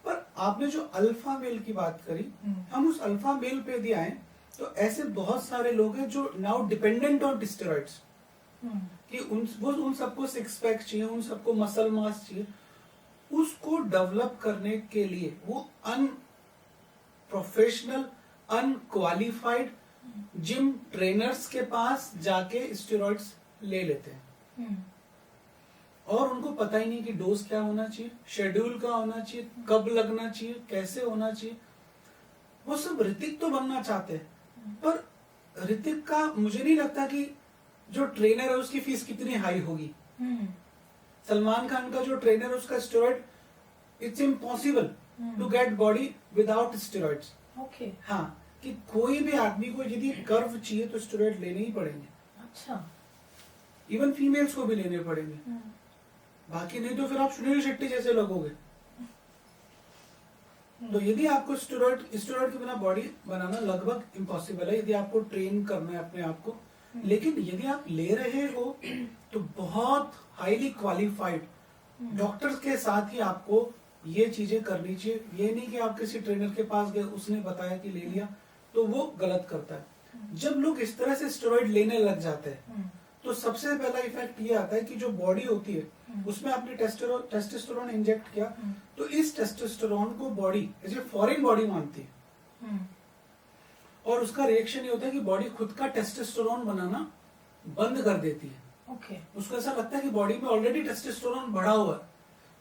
पर आपने जो अल्फा मेल की बात करी, हम उस अल्फा मेल पे यदि आए तो ऐसे बहुत सारे लोग हैं जो नाउ डिपेंडेंट ऑन स्टेरॉइड्स, कि उन सबको सिक्स पैक चाहिए, उन सबको मसल मास चाहिए। उसको डेवलप करने के लिए वो प्रोफेशनल अनक्वालिफाइड जिम ट्रेनर्स के पास जाके स्टेरॉइड्स ले लेते हैं, और उनको पता ही नहीं कि डोज क्या होना चाहिए, शेड्यूल क्या होना चाहिए, कब लगना चाहिए, कैसे होना चाहिए। वो सब ऋतिक तो बनना चाहते हैं, पर ऋतिक का मुझे नहीं लगता कि जो ट्रेनर है उसकी फीस कितनी हाई होगी। सलमान खान का जो ट्रेनर है उसका steroid, it's impossible to get body without steroids. Okay, हाँ, कि कोई भी आदमी को यदि कर्व चाहिए तो स्टेरॉइड लेने ही पड़ेंगे। अच्छा, इवन फीमेल्स को भी लेने पड़ेंगे, बाकी नहीं तो फिर आप सुनील शेट्टी जैसे लगोगे। तो यदि आपको स्टेरॉइड के बिना बॉडी बनाना लगभग इम्पॉसिबल है, यदि आपको ट्रेन करना है अपने आप को। लेकिन यदि आप ले रहे हो तो बहुत हाईली क्वालिफाइड डॉक्टर्स के साथ ही आपको ये चीजें करनी चाहिए। ये नहीं कि आप किसी ट्रेनर के पास गए, उसने बताया कि ले लिया, तो वो गलत करता है। जब लोग इस तरह से स्टेरॉइड लेने लग जाते हैं तो सबसे पहला इफेक्ट ये आता है कि जो बॉडी होती है उसमें आपने टेस्टोस्टेरोन इंजेक्ट किया, तो इस टेस्टोस्टेरोन को बॉडी ऐसे फॉरेन बॉडी मानती है, और उसका रिएक्शन ये होता है कि बॉडी खुद का टेस्टोस्टेरोन बनाना बंद कर देती है। उसको ऐसा लगता है कि बॉडी में ऑलरेडी टेस्टोस्टेरोन बढ़ा हुआ है,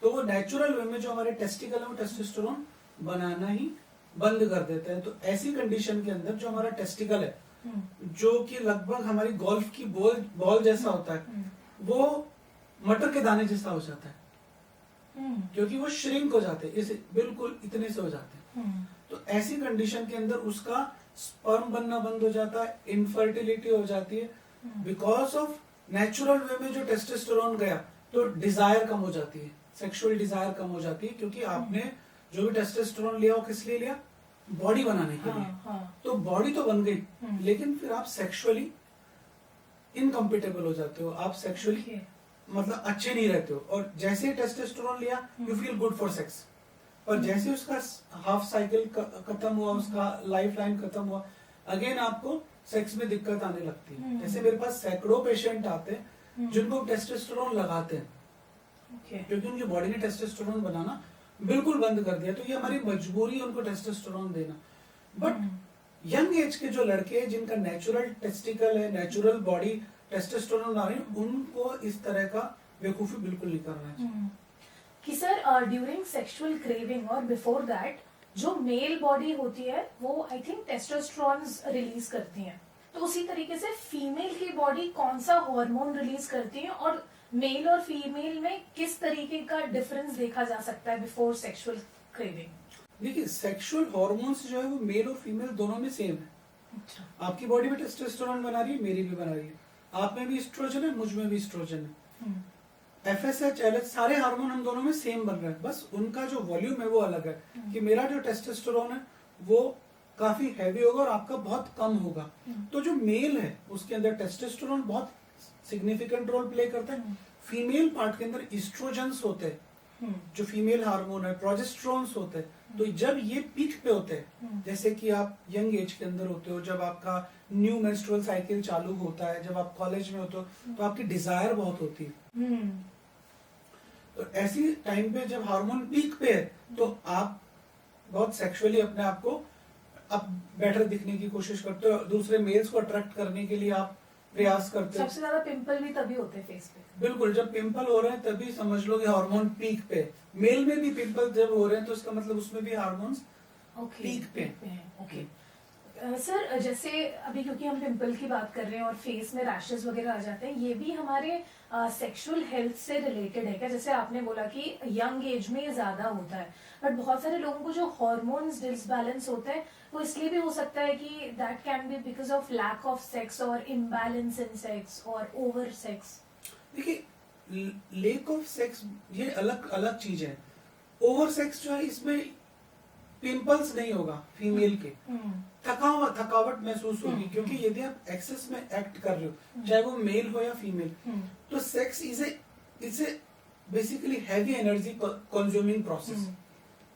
तो वो नेचुरल वे में जो हमारे टेस्टिकल है वो टेस्टोस्टेरोन बनाना ही बंद कर देता है। तो ऐसी कंडीशन के अंदर जो हमारा टेस्टिकल है, जो कि लगभग हमारी गोल्फ की बॉल जैसा होता है, वो मटर के दाने जैसा हो जाता है, क्योंकि वो श्रिंक हो जाते हैं, इसे बिल्कुल इतने से हो जाते हैं। तो ऐसी कंडीशन के अंदर उसका स्पर्म बनना बंद हो जाता है, इनफर्टिलिटी हो जाती है। बिकॉज ऑफ नेचुरल वे में जो टेस्टोस्टेरोन गया तो डिजायर कम हो जाती है, सेक्सुअल डिजायर कम हो जाती है, क्योंकि आपने जो भी टेस्टोस्टेरोन लिया वो किस लिए लिया, बॉडी बनाने के लिए। तो बॉडी तो बन गई, लेकिन फिर आप सेक्सुअली इनकम्पिटेबल हो जाते हो, आप सेक्सुअली मतलब अच्छे नहीं रहते हो। और जैसे ही टेस्टोस्टेरोन लिया you feel good for sex, और जैसे उसका हाफ साइकिल खत्म हुआ, उसका लाइफ लाइन खत्म हुआ, अगेन आपको सेक्स में दिक्कत आने लगती है। जैसे मेरे पास सैकड़ों पेशेंट आते हैं जिनको टेस्टोस्टेरोन लगाते हैं क्योंकि उनकी बॉडी ने टेस्टोस्टेरोन बनाना बिल्कुल बंद कर दिया, तो ये हमारी मजबूरी है उनको टेस्टोस्टेरोन देना। बट यंग एज के जो लड़के हैं जिनका नेचुरल टेस्टिकल है, नेचुरल बॉडी टेस्टोस्टेरोन आ रही है, उनको इस तरह का बेवकूफी बिल्कुल नहीं करना चाहिए। कि सर ड्यूरिंग सेक्सुअल क्रेविंग और बिफोर दैट जो मेल बॉडी होती है वो आई थिंक टेस्टोस्टेरोन्स रिलीज करती है, तो उसी तरीके से फीमेल की बॉडी कौन सा हार्मोन रिलीज करती है और मेल और फीमेल में किस तरीके का डिफरेंस देखा जा सकता है बिफोर सेक्सुअल क्रेविंग? देखिए सेक्सुअल हार्मोन्स जो है वो मेल और फीमेल दोनों में सेम है। अच्छा। आपकी बॉडी में टेस्टोस्टेरोन बना रही है, मेरी भी बना रही है, आप में भी एस्ट्रोजन है, मुझ में भी एस्ट्रोजन है, FSH LH सारे हार्मोन हम दोनों में सेम बन रहे हैं, बस उनका जो वॉल्यूम है वो अलग है। कि मेरा जो टेस्टोस्टेरोन है वो काफी हैवी होगा और आपका बहुत कम होगा। तो जो मेल है उसके अंदर टेस्टोस्टेरोन बहुत सिग्निफिकेंट रोल प्ले करता है। फीमेल पार्ट के अंदर एस्ट्रोजेंस होते हैं, जो फीमेल हार्मोन है, प्रोजेस्टेरोन्स होते हैं। तो जब ये पीक पे होते हैं, जैसे कि आप यंग एज के अंदर होते हो, जब आपका न्यू मेंस्ट्रुअल साइकिल चालू होता है, जब आप कॉलेज में होते हो, तो आपकी डिजायर बहुत होती है। तो ऐसी टाइम पे जब हार्मोन पीक पे है तो आप बहुत सेक्सुअली अपने आप को अब बेटर दिखने की कोशिश करते हो, दूसरे मेल्स को अट्रैक्ट करने के लिए आप प्रयास करते हो। सबसे ज्यादा पिंपल भी तभी होते हैं फेस पे। बिल्कुल, जब पिंपल हो रहे हैं तभी समझ लो कि हार्मोन पीक पे। मेल में भी पिंपल जब हो रहे हैं तो इसका मतलब उसमें भी हार्मोन्स पीक पे हैं। ओके सर, जैसे अभी क्योंकि हम पिंपल की बात कर रहे हैं और फेस में रैशेस वगैरह आ जाते हैं, ये भी हमारे सेक्सुअल हेल्थ से रिलेटेड है क्या? जैसे आपने बोला कि यंग एज में ये ज्यादा होता है, बट बहुत सारे लोगों को जो हार्मोन्स डिसबैलेंस होते हैं वो इसलिए भी हो सकता है कि that can be because of lack of sex और इम्बैलेंस इन सेक्स और ओवर सेक्स। देखिए लेक ऑफ सेक्स ये अलग अलग चीज है। ओवर सेक्स जो है इसमें पिंपल्स नहीं होगा फीमेल के, थकावट महसूस होगी, क्योंकि यदि आप एक्सेस में एक्ट कर रहे हो, चाहे वो मेल हो या फीमेल, तो sex is a basically heavy energy consuming process.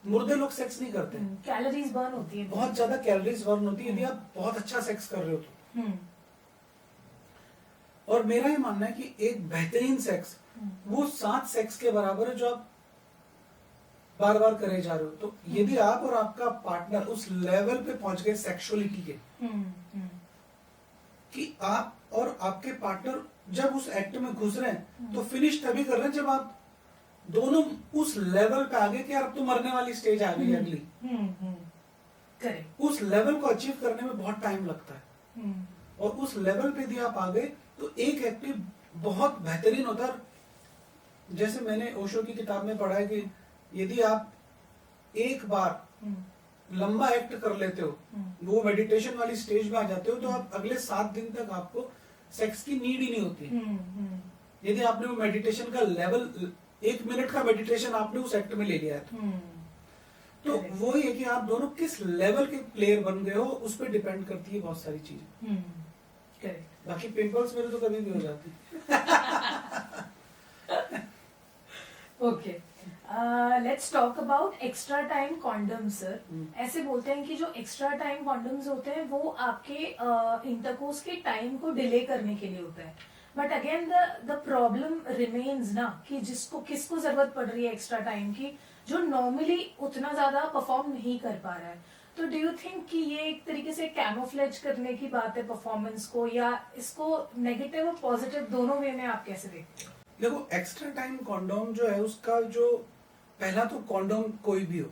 मुर्दे लोग सेक्स नहीं करते, कैलोरीज बर्न होती है, बहुत ज्यादा कैलोरीज बर्न होती है यदि आप बहुत अच्छा सेक्स कर रहे हो तो। और मेरा ये मानना है कि एक बेहतरीन सेक्स वो 7 सेक्स के बराबर है जो आप बार बार करे जा रहे हो। तो यदि आप और आपका पार्टनर उस लेवल पे पहुंच गए सेक्सुअलिटी के कि आप और आपके पार्टनर जब उस एक्ट में घुस रहे हैं तो फिनिश तभी कर रहे हैं जब आप दोनों उस लेवल पे आ गए कि यार अब तो मरने वाली स्टेज आ गई अगली। उस लेवल को अचीव करने में बहुत टाइम लगता है, और उस लेवल पे यदि आप आ गए तो एक एक्टिव बहुत बेहतरीन होता है। जैसे मैंने ओशो की किताब में पढ़ा है कि यदि आप एक बार लंबा एक्ट कर लेते हो, वो मेडिटेशन वाली स्टेज में आ जाते हो, तो आप अगले 7 दिन तक आपको सेक्स की नीड ही नहीं होती। यदि आपने वो मेडिटेशन का लेवल 1 मिनट का मेडिटेशन आपने उस एक्ट में ले लिया है तो वो ही है कि आप दोनों किस लेवल के प्लेयर बन गए हो, उस पर डिपेंड करती है बहुत सारी चीजें। बाकी पिंपल्स मेरे तो कभी भी हो जाते okay, let's talk about extra time condom sir. ऐसे बोलते हैं कि जो एक्स्ट्रा टाइम कॉन्डम्स होते हैं वो आपके इंटरकोर्स के टाइम को डिले करने के लिए होता है, but again the problem remains ना कि किसको जरूरत पड़ रही है एक्स्ट्रा टाइम की, जो नॉर्मली उतना ज्यादा परफॉर्म नहीं कर पा रहा है। तो डू यू थिंक कि ये एक तरीके से कैमोफ्लेज करने की बात है परफॉर्मेंस को, या इसको नेगेटिव और पॉजिटिव दोनों वे में आप कैसे देखते हो? देखो एक्स्ट्रा टाइम कॉन्डोम जो है उसका जो पहला तो कॉन्डोम कोई भी हो,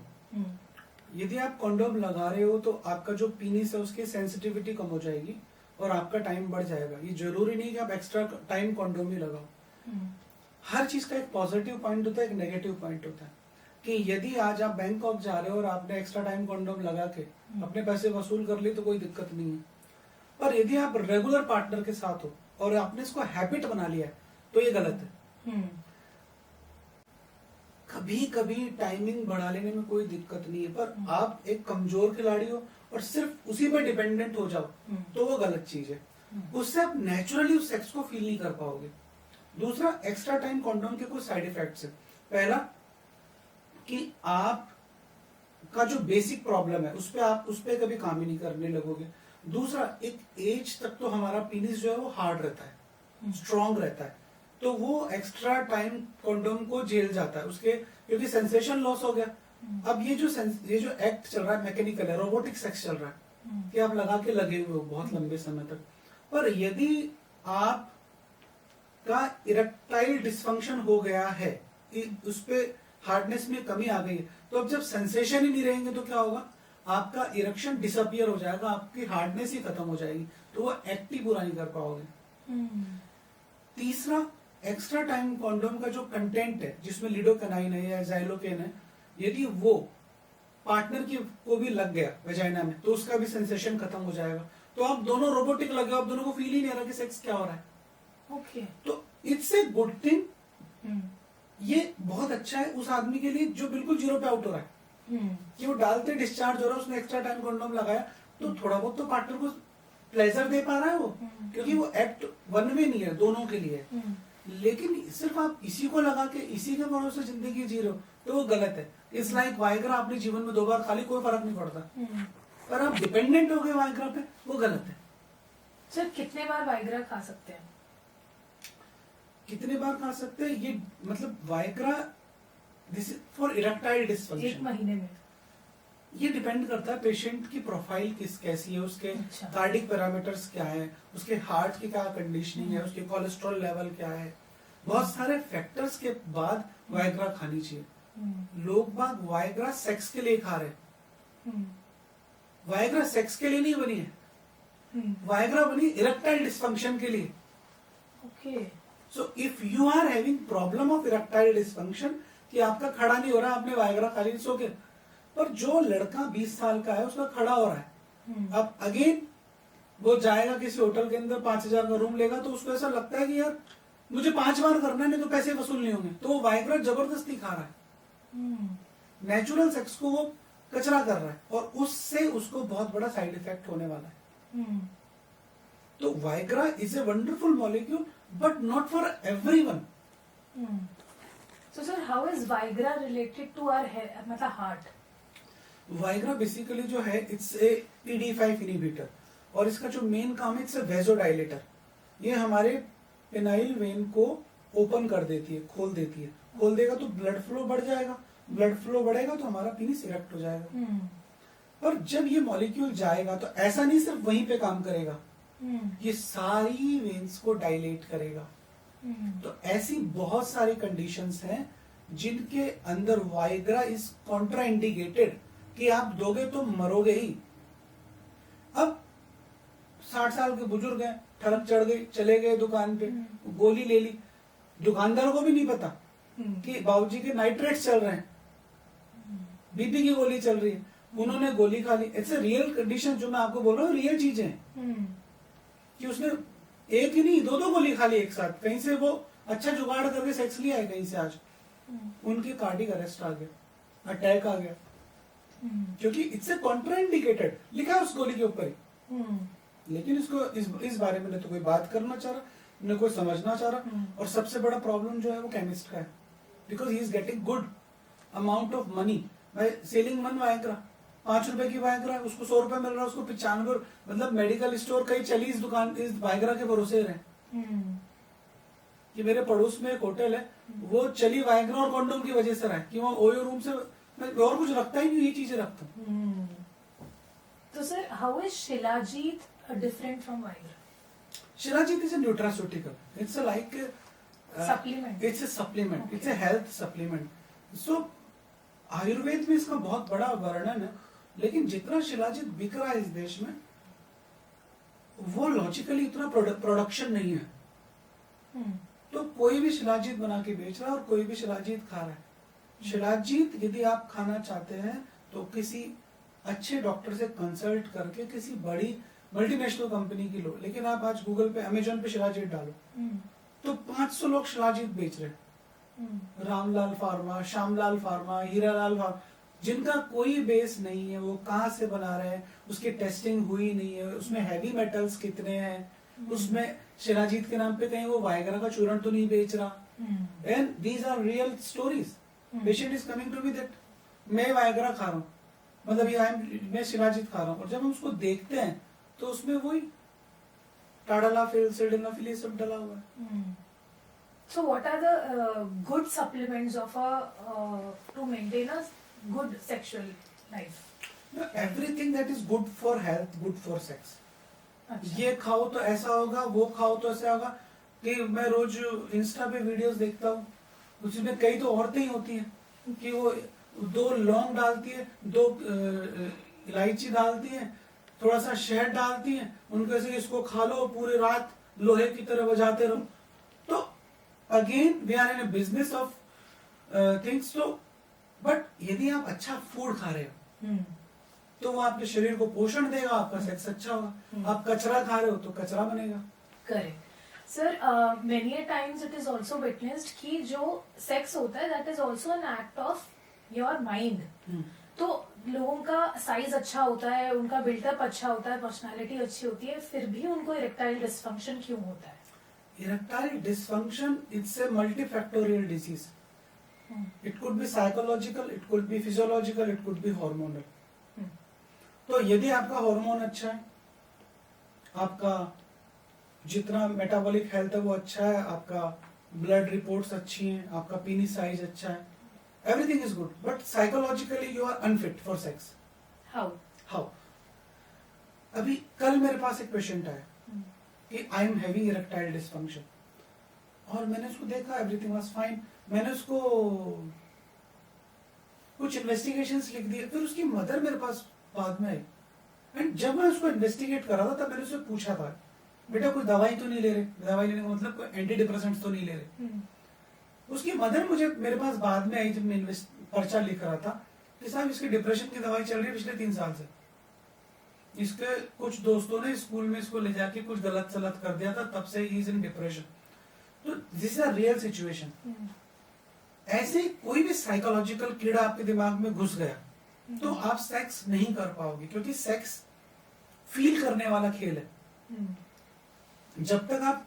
यदि आप कॉन्डोम लगा रहे हो तो आपका जो पीनिस है उसकी सेंसिटिविटी कम हो जाएगी और आपका टाइम बढ़ जाएगा। ये जरूरी नहीं कि आप एक्स्ट्रा टाइम कॉन्डोम ही लगाओ। हर चीज का एक पॉजिटिव पॉइंट होता है, एक नेगेटिव पॉइंट होता है। कि यदि आज आप बैंकॉक जा रहे हो और आपने एक्स्ट्रा टाइम कॉन्डोम लगा के अपने पैसे वसूल कर लिए तो कोई दिक्कत नहीं है, पर यदि आप रेगुलर पार्टनर के साथ हो और आपने इसको हैबिट बना लिया है तो ये गलत है। कभी कभी टाइमिंग बढ़ा लेने में कोई दिक्कत नहीं है, पर आप एक कमजोर खिलाड़ी हो और सिर्फ उसी पर डिपेंडेंट हो जाओ तो वो गलत चीज है। उससे आप नेचुरली उस सेक्स को फील नहीं कर पाओगे। दूसरा, एक्स्ट्रा टाइम कॉन्डोम के कुछ साइड इफेक्ट्स है। पहला कि आप का जो बेसिक प्रॉब्लम है उस पे कभी काम ही नहीं करने लगोगे। दूसरा, एक एज तक तो हमारा पीनिस जो है वो हार्ड रहता है, स्ट्रॉन्ग रहता है, तो वो एक्स्ट्रा टाइम कंडोम को झेल जाता है उसके, क्योंकि सेंसेशन लॉस हो गया। अब ये जो एक्ट चल रहा है मैकेनिकल है, रोबोटिक सेक्स चल रहा है कि आप लगा के लगे हुए हो बहुत लंबे समय तक। पर यदि आप का इरेक्टाइल डिसफंक्शन हो गया है, उस पे हार्डनेस में कमी आ गई है, तो अब जब सेंसेशन ही नहीं रहेंगे तो क्या होगा, आपका इरेक्शन डिसअपियर हो जाएगा, आपकी हार्डनेस ही खत्म हो जाएगी, तो वो एक्ट ही पूरा नहीं कर पाओगे। तीसरा, एक्स्ट्रा टाइम कॉन्डोम का जो कंटेंट है जिसमें लिडोकेनाइन है या ज़ाइलोकेन है, यदि वो पार्टनर की को भी लग गया वेजाइना में तो उसका भी सेंसेशन खत्म हो जाएगा। तो आप दोनों रोबोटिक लगे हो, आप दोनों को फील ही नहीं रहा कि सेक्स क्या हो रहा है। ओके। तो इट्स ए गुड थिंग, ये बहुत अच्छा है उस आदमी के लिए जो बिल्कुल जीरो पे आउट हो रहा है, कि वो डालते डिस्चार्ज हो रहा है, उसने एक्स्ट्रा टाइम कॉन्डोम लगाया तो थोड़ा बहुत तो पार्टनर को प्लेजर दे पा रहा है वो, क्योंकि वो एक्ट वन वे नहीं है, दोनों के लिए। लेकिन सिर्फ आप इसी को लगा के इसी के भरोसे जिंदगी जी रहे हो तो वो गलत है। इट्स लाइक वाइग्रा आपने जीवन में 2 बार खा ली, कोई फर्क नहीं पड़ता, पर आप डिपेंडेंट हो गए वाइग्रा पे, वो गलत है। सर कितने बार वाइग्रा खा सकते हैं? कितने बार खा सकते हैं, ये मतलब Viagra this is for erectile dysfunction. 1 महीने में? ये डिपेंड करता है पेशेंट की प्रोफाइल कैसी है, उसके कार्डिक पैरामीटर्स क्या है, उसके हार्ट की क्या कंडीशनिंग है, उसके कोलेस्ट्रॉल लेवल क्या है, बहुत सारे फैक्टर्स के बाद वाइग्रा खानी चाहिए। लोग बाग वाइग्रा सेक्स के लिए खा रहे हैं, वाइग्रा सेक्स के लिए नहीं बनी है, वाइग्रा बनी इरेक्टाइल डिसफंक्शन के लिए। Okay. So if you are having problem of erectile dysfunction, कि आपका खड़ा नहीं हो रहा, आपने वाइग्रा खा ली, सो के। पर जो लड़का 20 साल का है उसका खड़ा हो रहा है, अब अगेन वो जाएगा किसी होटल के अंदर 5,000 का रूम लेगा, तो उसको ऐसा लगता है कि यार मुझे 5 बार करना है, नहीं तो पैसे वसूल नहीं होंगे, तो वो वाइग्रा जबरदस्ती खा रहा है, नेचुरल सेक्स को वो कचरा कर रहा है, और उससे उसको बहुत बड़ा साइड इफेक्ट होने वाला है। तो Viagra is a wonderful molecule but not for everyone. So sir, how is Viagra related to our मतलब हार्ट? वाइग्रा बेसिकली जो है इट्स ए PD5 इनहिबिटर, और इसका जो मेन काम है इट्स ए वेजोडाइलेटर। ये हमारे पेनाइल वेन को ओपन कर देती है, खोल देती है, खोल देगा तो ब्लड फ्लो बढ़ जाएगा, ब्लड फ्लो बढ़ेगा तो हमारा पीनिस इरेक्ट हो जाएगा। पर जब ये मॉलिक्यूल जाएगा तो ऐसा नहीं सिर्फ वहीं पे काम करेगा, ये सारी वेन्स को डायलेट करेगा। तो ऐसी बहुत सारी कंडीशंस हैं जिनके अंदर वाइग्रा इज कॉन्ट्राइंडिकेटेड, कि आप दोगे तो मरोगे ही। अब 60 साल के बुजुर्ग हैं, ठड़क चढ़ गई, चले गए दुकान पे, गोली ले ली, दुकानदारों को भी नहीं पता कि बाबूजी के नाइट्रेट्स चल रहे हैं, बीपी की गोली चल रही है, उन्होंने गोली खा ली। इट्स ए रियल कंडीशन, जो मैं आपको बोल रहा हूँ रियल चीजें हैं, कि उसने एक ही नहीं 2 गोली खा ली एक साथ, कहीं से वो अच्छा जुगाड़ करके सेक्स लिया है कहीं से, आज उनके कार्डिक अरेस्ट आ गया, अटैक आ गया, क्योंकि इट्स ए कॉन्ट्राइंडिकेटेड लिखा है उस गोली के ऊपर ही। लेकिन इसको इस बारे में न तो कोई बात करना चाह रहा, न कोई समझना चाह रहा, और सबसे बड़ा प्रॉब्लम जो है वो केमिस्ट का है, because he is getting good amount of money by selling one Viagra. 5 रुपए की वाइग्रा, उसको 100 रुपए मिल रहा है, उसको 95, मतलब मेडिकल स्टोर कई चली इस दुकान इस वाइग्रा के भरोसे रहे। कि मेरे पड़ोस में एक होटल है, वो चली वाइग्रा और कॉन्डोम की वजह से रहा है, कि वहाँ ओयो रूम से मैं और कुछ रखता ही नहीं, ये चीजें रखता हूँ। तो sir how is shilajit different from Viagra? Shilajit is a nutraceutical, it's like supplement, it's a supplement, it's a health supplement. So Ayurveda में इसका बहुत बड़ा वर्णन है, लेकिन जितना शिलाजीत बिक रहा है इस देश में, वो लॉजिकली इतना प्रोडक्शन नहीं है। तो कोई भी शिलाजीत बना के बेच रहा है और कोई भी शिलाजीत खा रहा है। शिलाजीत यदि आप खाना चाहते हैं तो किसी अच्छे डॉक्टर से कंसल्ट करके किसी बड़ी मल्टीनेशनल कंपनी की लो। लेकिन आप आज गूगल पे, अमेजोन पे शिलाजीत डालो तो 500 लोग शिलाजीत बेच रहे हैं, Ramlal pharma, Shyamlal pharma, Hiralal pharma, जिनका कोई बेस नहीं है, वो कहाँ से बना रहे हैं, उसकी टेस्टिंग हुई नहीं है, उसमें हैवी मेटल्स कितने हैं, उसमें शिलाजीत के नाम पे कहीं वो वाइग्रा का चूर्ण तो नहीं बेच रहा। And these are real stories. Patient is coming to me that मैं वाइग्रा खा रहा हूँ, मतलब ये मैं शिलाजीत खा रहा हूँ, और जब हम उसको देखते हैं तो उसमें वही टाडालाफिल, सिल्डेनाफिल ये सब डला हुआ है। So what are the good supplements of to maintain a good sexual life? Everything that is good for health, good for sex. अच्छा। ये खाओ तो ऐसा होगा, वो खाओ तो ऐसा होगा। कि मैं रोज इंस्टा पे वीडियोस देखता हूँ, उसमें कई तो औरतें ही होती हैं कि वो 2 लौंग डालती है, 2 इलायची डालती है, थोड़ा सा शहद डालती है, उनको ऐसे इसको खा लो पूरी रात लोहे की तरह बजाते रहो। तो again we are in a business of things. तो बट यदि आप अच्छा फूड खा रहे हो तो वो आपके शरीर को पोषण देगा, आपका सेक्स अच्छा होगा। आप कचरा खा रहे हो तो कचरा बनेगा। Correct sir. Many a times it is also witnessed कि जो सेक्स होता है that is also an act of your mind. तो लोगों का साइज अच्छा होता है, उनका बिल्डअप अच्छा होता है, पर्सनालिटी अच्छी होती है, फिर भी उनको इरेक्टाइल डिसफंक्शन क्यों होता है? Erectile dysfunction it's a multifactorial disease. It could be psychological, it could be physiological, it could be hormonal. तो यदि आपका हार्मोन अच्छा है, आपका जितना मेटाबॉलिक हेल्थ है वो अच्छा है, आपका ब्लड रिपोर्ट्स अच्छी हैं, आपका पीनिस साइज अच्छा है, everything is good, but psychologically you are unfit for sex. How? अभी कल मेरे पास एक पेशेंट आया कि I am having erectile dysfunction, और मैंने उसको देखा, एवरीथिंग वाज फाइन। मैंने उसको कुछ इन्वेस्टिगेशंस लिख दिए, फिर उसकी मदर मेरे पास बाद में आई, एंड जब मैं उसको इन्वेस्टिगेट कर रहा था तब मैंने उससे पूछा था, बेटा कोई दवाई तो नहीं ले रहे? दवाई लेने का मतलब कोई एंटी डिप्रेसेंट्स तो नहीं ले रहे? उसकी मदर मुझे मेरे पास बाद में आई जब मैं पर्चा लिख रहा था कि साहब इसकी डिप्रेशन की दवाई चल रही है पिछले 3 साल से। इसके कुछ दोस्तों ने स्कूल में इसको ले जाके कुछ गलत सलत कर दिया था, तब से ही इज इन डिप्रेशन। तो this is a real situation. ऐसे कोई भी साइकोलॉजिकल कीड़ा आपके दिमाग में घुस गया तो आप सेक्स नहीं कर पाओगे, क्योंकि सेक्स फील करने वाला खेल है। जब तक आप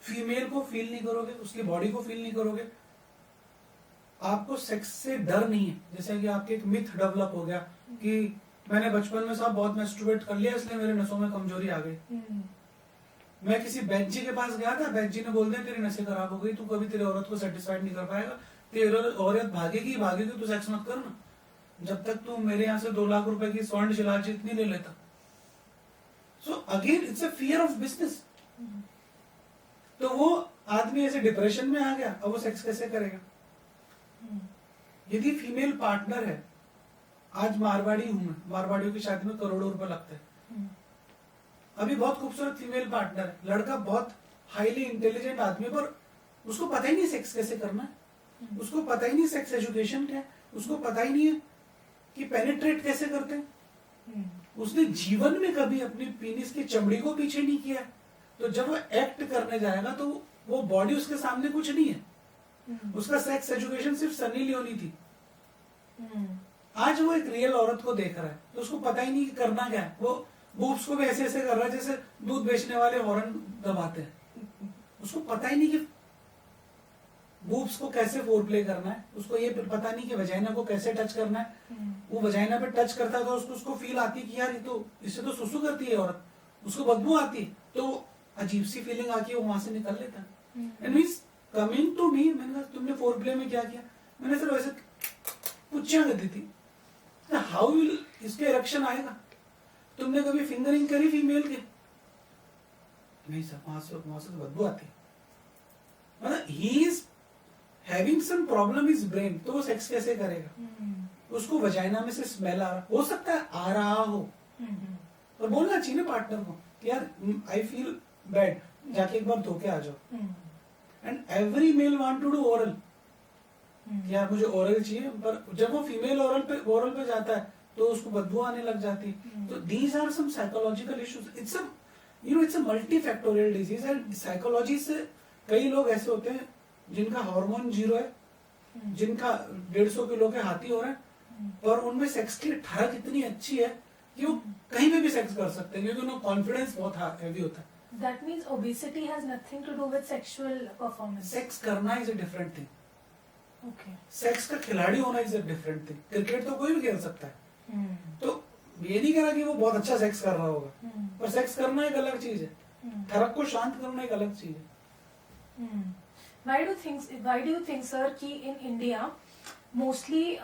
फीमेल को फील नहीं करोगे, उसकी बॉडी को फील नहीं करोगे, आपको सेक्स से डर नहीं है। जैसे कि आपके एक मिथ डेवलप हो गया कि मैंने बचपन में साहब बहुत मैस्टरबेट कर लिया इसलिए मेरे नसों में कमजोरी आ गई। मैं किसी बैच के पास गया था, बैच ने बोल दिया तेरी नसें खराब हो गई, तू कभी तेरी औरत को सेटिस्फाइड नहीं कर पाएगा, तेरी औरत भागेगी भागेगी, तू सेक्स मत करना जब तक तू मेरे यहाँ से 2 लाख रुपए की स्वर्ण शिलाजीत नहीं ले लेता। So again it's a fear of business. तो वो आदमी ऐसे डिप्रेशन में आ गया, अब वो सेक्स कैसे करेगा? यदि फीमेल पार्टनर है, आज मारवाड़ी हूं मैं, मारवाड़ियों की शादी में करोड़ों रुपए लगते हैं, अभी बहुत खूबसूरत फीमेल पार्टनर है, लड़का बहुत हाईली इंटेलिजेंट आदमी, पर उसको पता ही नहीं सेक्स कैसे करना है, उसको पता ही नहीं सेक्स एजुकेशन क्या है, उसको पता ही नहीं है कि पेनिट्रेट कैसे करते हैं, उसने जीवन में कभी अपनी पीनिस की चमड़ी को पीछे नहीं किया। तो जब वो एक्ट करने जाएगा तो वो बॉडी उसके सामने कुछ नहीं है। उसका सेक्स एजुकेशन सिर्फ सनी लियोनी थी। आज वो एक रियल औरत को देख रहा है तो उसको पता ही नहीं कि करना क्या है। वो बूब्स को भी ऐसे ऐसे कर रहा है जैसे दूध बेचने वाले हॉर्न दबाते हैं। उसको पता ही नहीं कि बूब्स को कैसे फोर प्ले करना है, उसको ये पता नहीं कि वजाइना को कैसे टच करना है। वो वजाइना पे टच करता है तो उसको फील आती है कि यार ये तो इससे तो सुसु करती है औरत, उसको बदबू आती है, तो अजीब सी फीलिंग आके वो वहां से निकल लेता है। And means coming to me, मैंने कहा तुमने फोर प्ले में क्या किया? मैंने सिर्फ ऐसे पुच्छियां कर दी थी, हाउ विल इसके इरेक्शन आएगा? तुमने कभी फिंगरिंग करी फीमेल के? नहीं सर, वहां से तो बदबू आती है। मतलब he is having some problem is brain, तो वो सेक्स कैसे करेगा? उसको वजाइना में से स्मेल आ रहा हो सकता है, आ रहा हो, और बोलना चाहिए ना पार्टनर को कि यार आई फील बैड, जाके एक बार धोके आ जाओ। And every male want to do oral, यार मुझे ओरल चाहिए, पर जब वो फीमेल ओरल पे जाता है तो उसको बदबू आने लग जाती है। तो these are some psychological issues. It's a multifactorial disease. And psychology से कई लोग ऐसे होते हैं जिनका हार्मोन 0 है, जिनका 150 किलो के हाथी हो रहे हैं, पर उनमें सेक्स की ठरक इतनी अच्छी है कि वो कहीं पे भी सेक्स कर सकते हैं, क्योंकि उनका कॉन्फिडेंस बहुत हैवी होता है। That means obesity has nothing to do with sexual performance. Sex करना is a different thing. Okay. Sex का खिलाड़ी होना is a different thing. Cricket तो कोई भी खेल सकता है। तो ये नहीं कह रहा कि वो बहुत अच्छा सेक्स कर रहा होगा, पर सेक्स करना एक अलग चीज है, थरक को शांत करना एक अलग चीज है। Why do you think sir कि in India mostly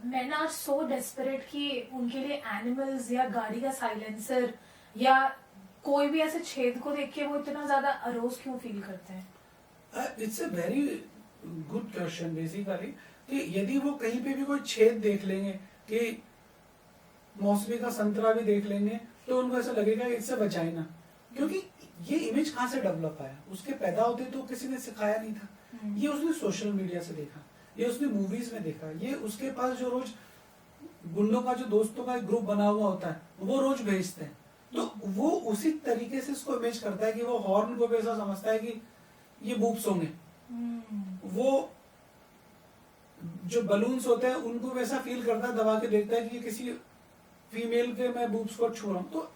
men are so desperate कि उनके लिए animals या गाड़ी का silencer या कोई भी ऐसे छेद को देख के वो इतना ज्यादा अरोज क्यों फील करते हैं? It's a very good question basically, कि यदि वो कहीं पे भी कोई छेद देख लेंगे, कि मौसमी का संतरा भी देख लेंगे, तो उनको ऐसा लगेगा इट्स अ वजाइना। क्योंकि ये इमेज कहाँ से डेवलप आया, उसके पैदा होते तो किसी ने सिखाया नहीं था, ये उसने सोशल मीडिया से देखा, ये उसने मूवीज में देखा, ये उसके पास जो रोज गुंडों का जो दोस्तों का एक ग्रुप बना हुआ होता है वो रोज भेजते हैं, तो वो उसी तरीके से इसको इमेज करता है कि वो हॉर्न को भी ऐसा समझता है कि ये बूब्स होंगे, वो जो बलून्स होते हैं उनको वैसा फील करता है, दबा के देखता है कि ये किसी फीमेल के मैं बूब्स को छू रहा हूं। तो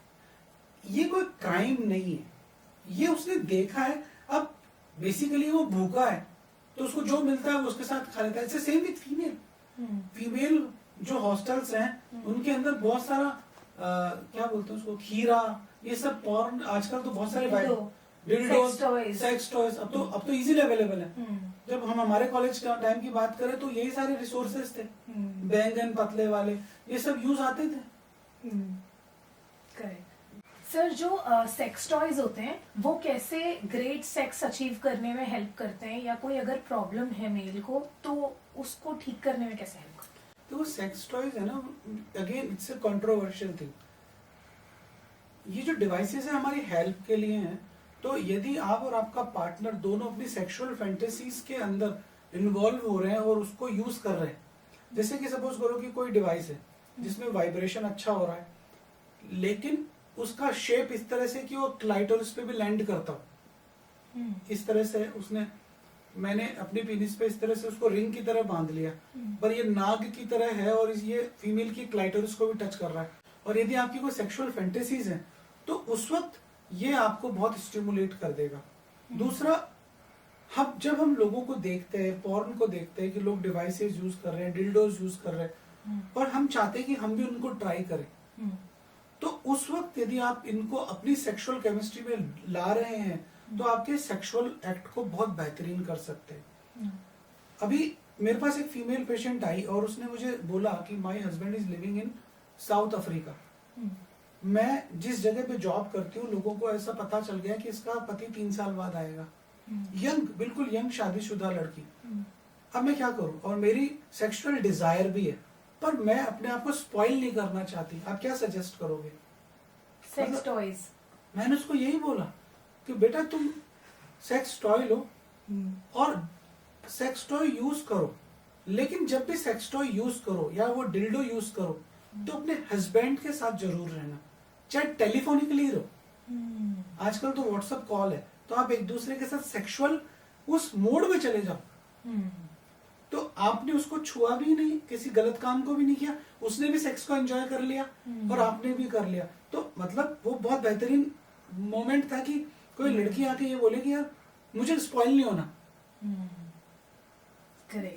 ये कोई क्राइम नहीं है, ये उसने देखा है। अब बेसिकली वो भूखा है तो उसको जो मिलता है वो उसके साथ खा लेता है। It's same with female. Female जो हॉस्टल्स हैं उनके अंदर बहुत सारा क्या बोलते हैं उसको, खीरा, ये सब पॉर्न आजकल तो बहुत सारे सेक्स टॉयज अब तो इजीली अवेलेबल है। जब हम हमारे कॉलेज टाइम की बात करें तो यही सारे रिसोर्सेज थे, बैंगन पतले वाले, ये सब यूज आते थे। Correct sir. जो सेक्स टॉयज होते हैं वो कैसे ग्रेट सेक्स अचीव करने में हेल्प करते हैं, या कोई अगर प्रॉब्लम है मेल को तो उसको ठीक करने में कैसे हेल्प करते हैं? तो वो सेक्स टॉयज है ना, again it's a controversial thing. ये जो डिवाइसेस है हमारी हेल्प के लिए हैं, तो यदि आप और आपका पार्टनर दोनों अपनी सेक्सुअल फैंटेसीज के अंदर इन्वॉल्व हो रहे हैं और उसको यूज कर रहे हैं, जैसे कि सपोज करो कि कोई डिवाइस है जिसमें वाइब्रेशन अच्छा हो रहा है, लेकिन उसका शेप इस तरह से कि वो क्लाइटोरिस पे भी लैंड करता हो, इस तरह से उसने, मैंने अपनी पेनिस पे इस तरह से उसको रिंग की तरह बांध लिया, पर ये नाग की तरह है और ये फीमेल की क्लाइटोरिस को भी टच कर रहा है, और यदि आपकी कोई सेक्सुअल फैंटेसीज है तो उस वक्त ये आपको बहुत स्टिमुलेट कर देगा। दूसरा, जब हम लोगों को देखते हैं, पॉर्न को देखते हैं कि लोग डिवाइसेस यूज कर रहे हैं, डिल्डोज यूज कर रहे हैं, और हम चाहते हैं कि हम भी उनको ट्राई करें, तो उस वक्त यदि आप इनको अपनी सेक्सुअल केमिस्ट्री में ला रहे हैं तो आपके सेक्सुअल एक्ट को बहुत बेहतरीन कर सकते हैं। अभी मेरे पास एक फीमेल पेशेंट आई और उसने मुझे बोला कि my husband is living in south Africa. मैं जिस जगह पे जॉब करती हूँ लोगों को ऐसा पता चल गया कि इसका पति 3 साल बाद आएगा, यंग, बिल्कुल यंग शादीशुदा लड़की। अब मैं क्या करूं, और मेरी सेक्सुअल डिजायर भी है, पर मैं अपने आप को स्पॉइल नहीं करना चाहती। आप क्या सजेस्ट करोगे? Sex toys. मैंने उसको यही बोला कि बेटा तुम सेक्स टॉय लो और सेक्स टॉय यूज करो, लेकिन जब भी सेक्स टॉय यूज करो या वो डिल्डो यूज करो तो अपने हस्बैंड के साथ जरूर रहना, चाहे टेलीफोनिकली रहो। आजकल तो व्हाट्सएप कॉल है, तो आप एक दूसरे के साथ सेक्सुअल उस मोड में चले जाओ। तो आपने उसको छुआ भी नहीं, किसी गलत काम को भी नहीं किया, उसने भी सेक्स को एंजॉय कर लिया और आपने भी कर लिया। तो मतलब वो बहुत बेहतरीन मोमेंट था कि कोई लड़की आके ये बोले कि यार मुझे स्पॉइल नहीं होना।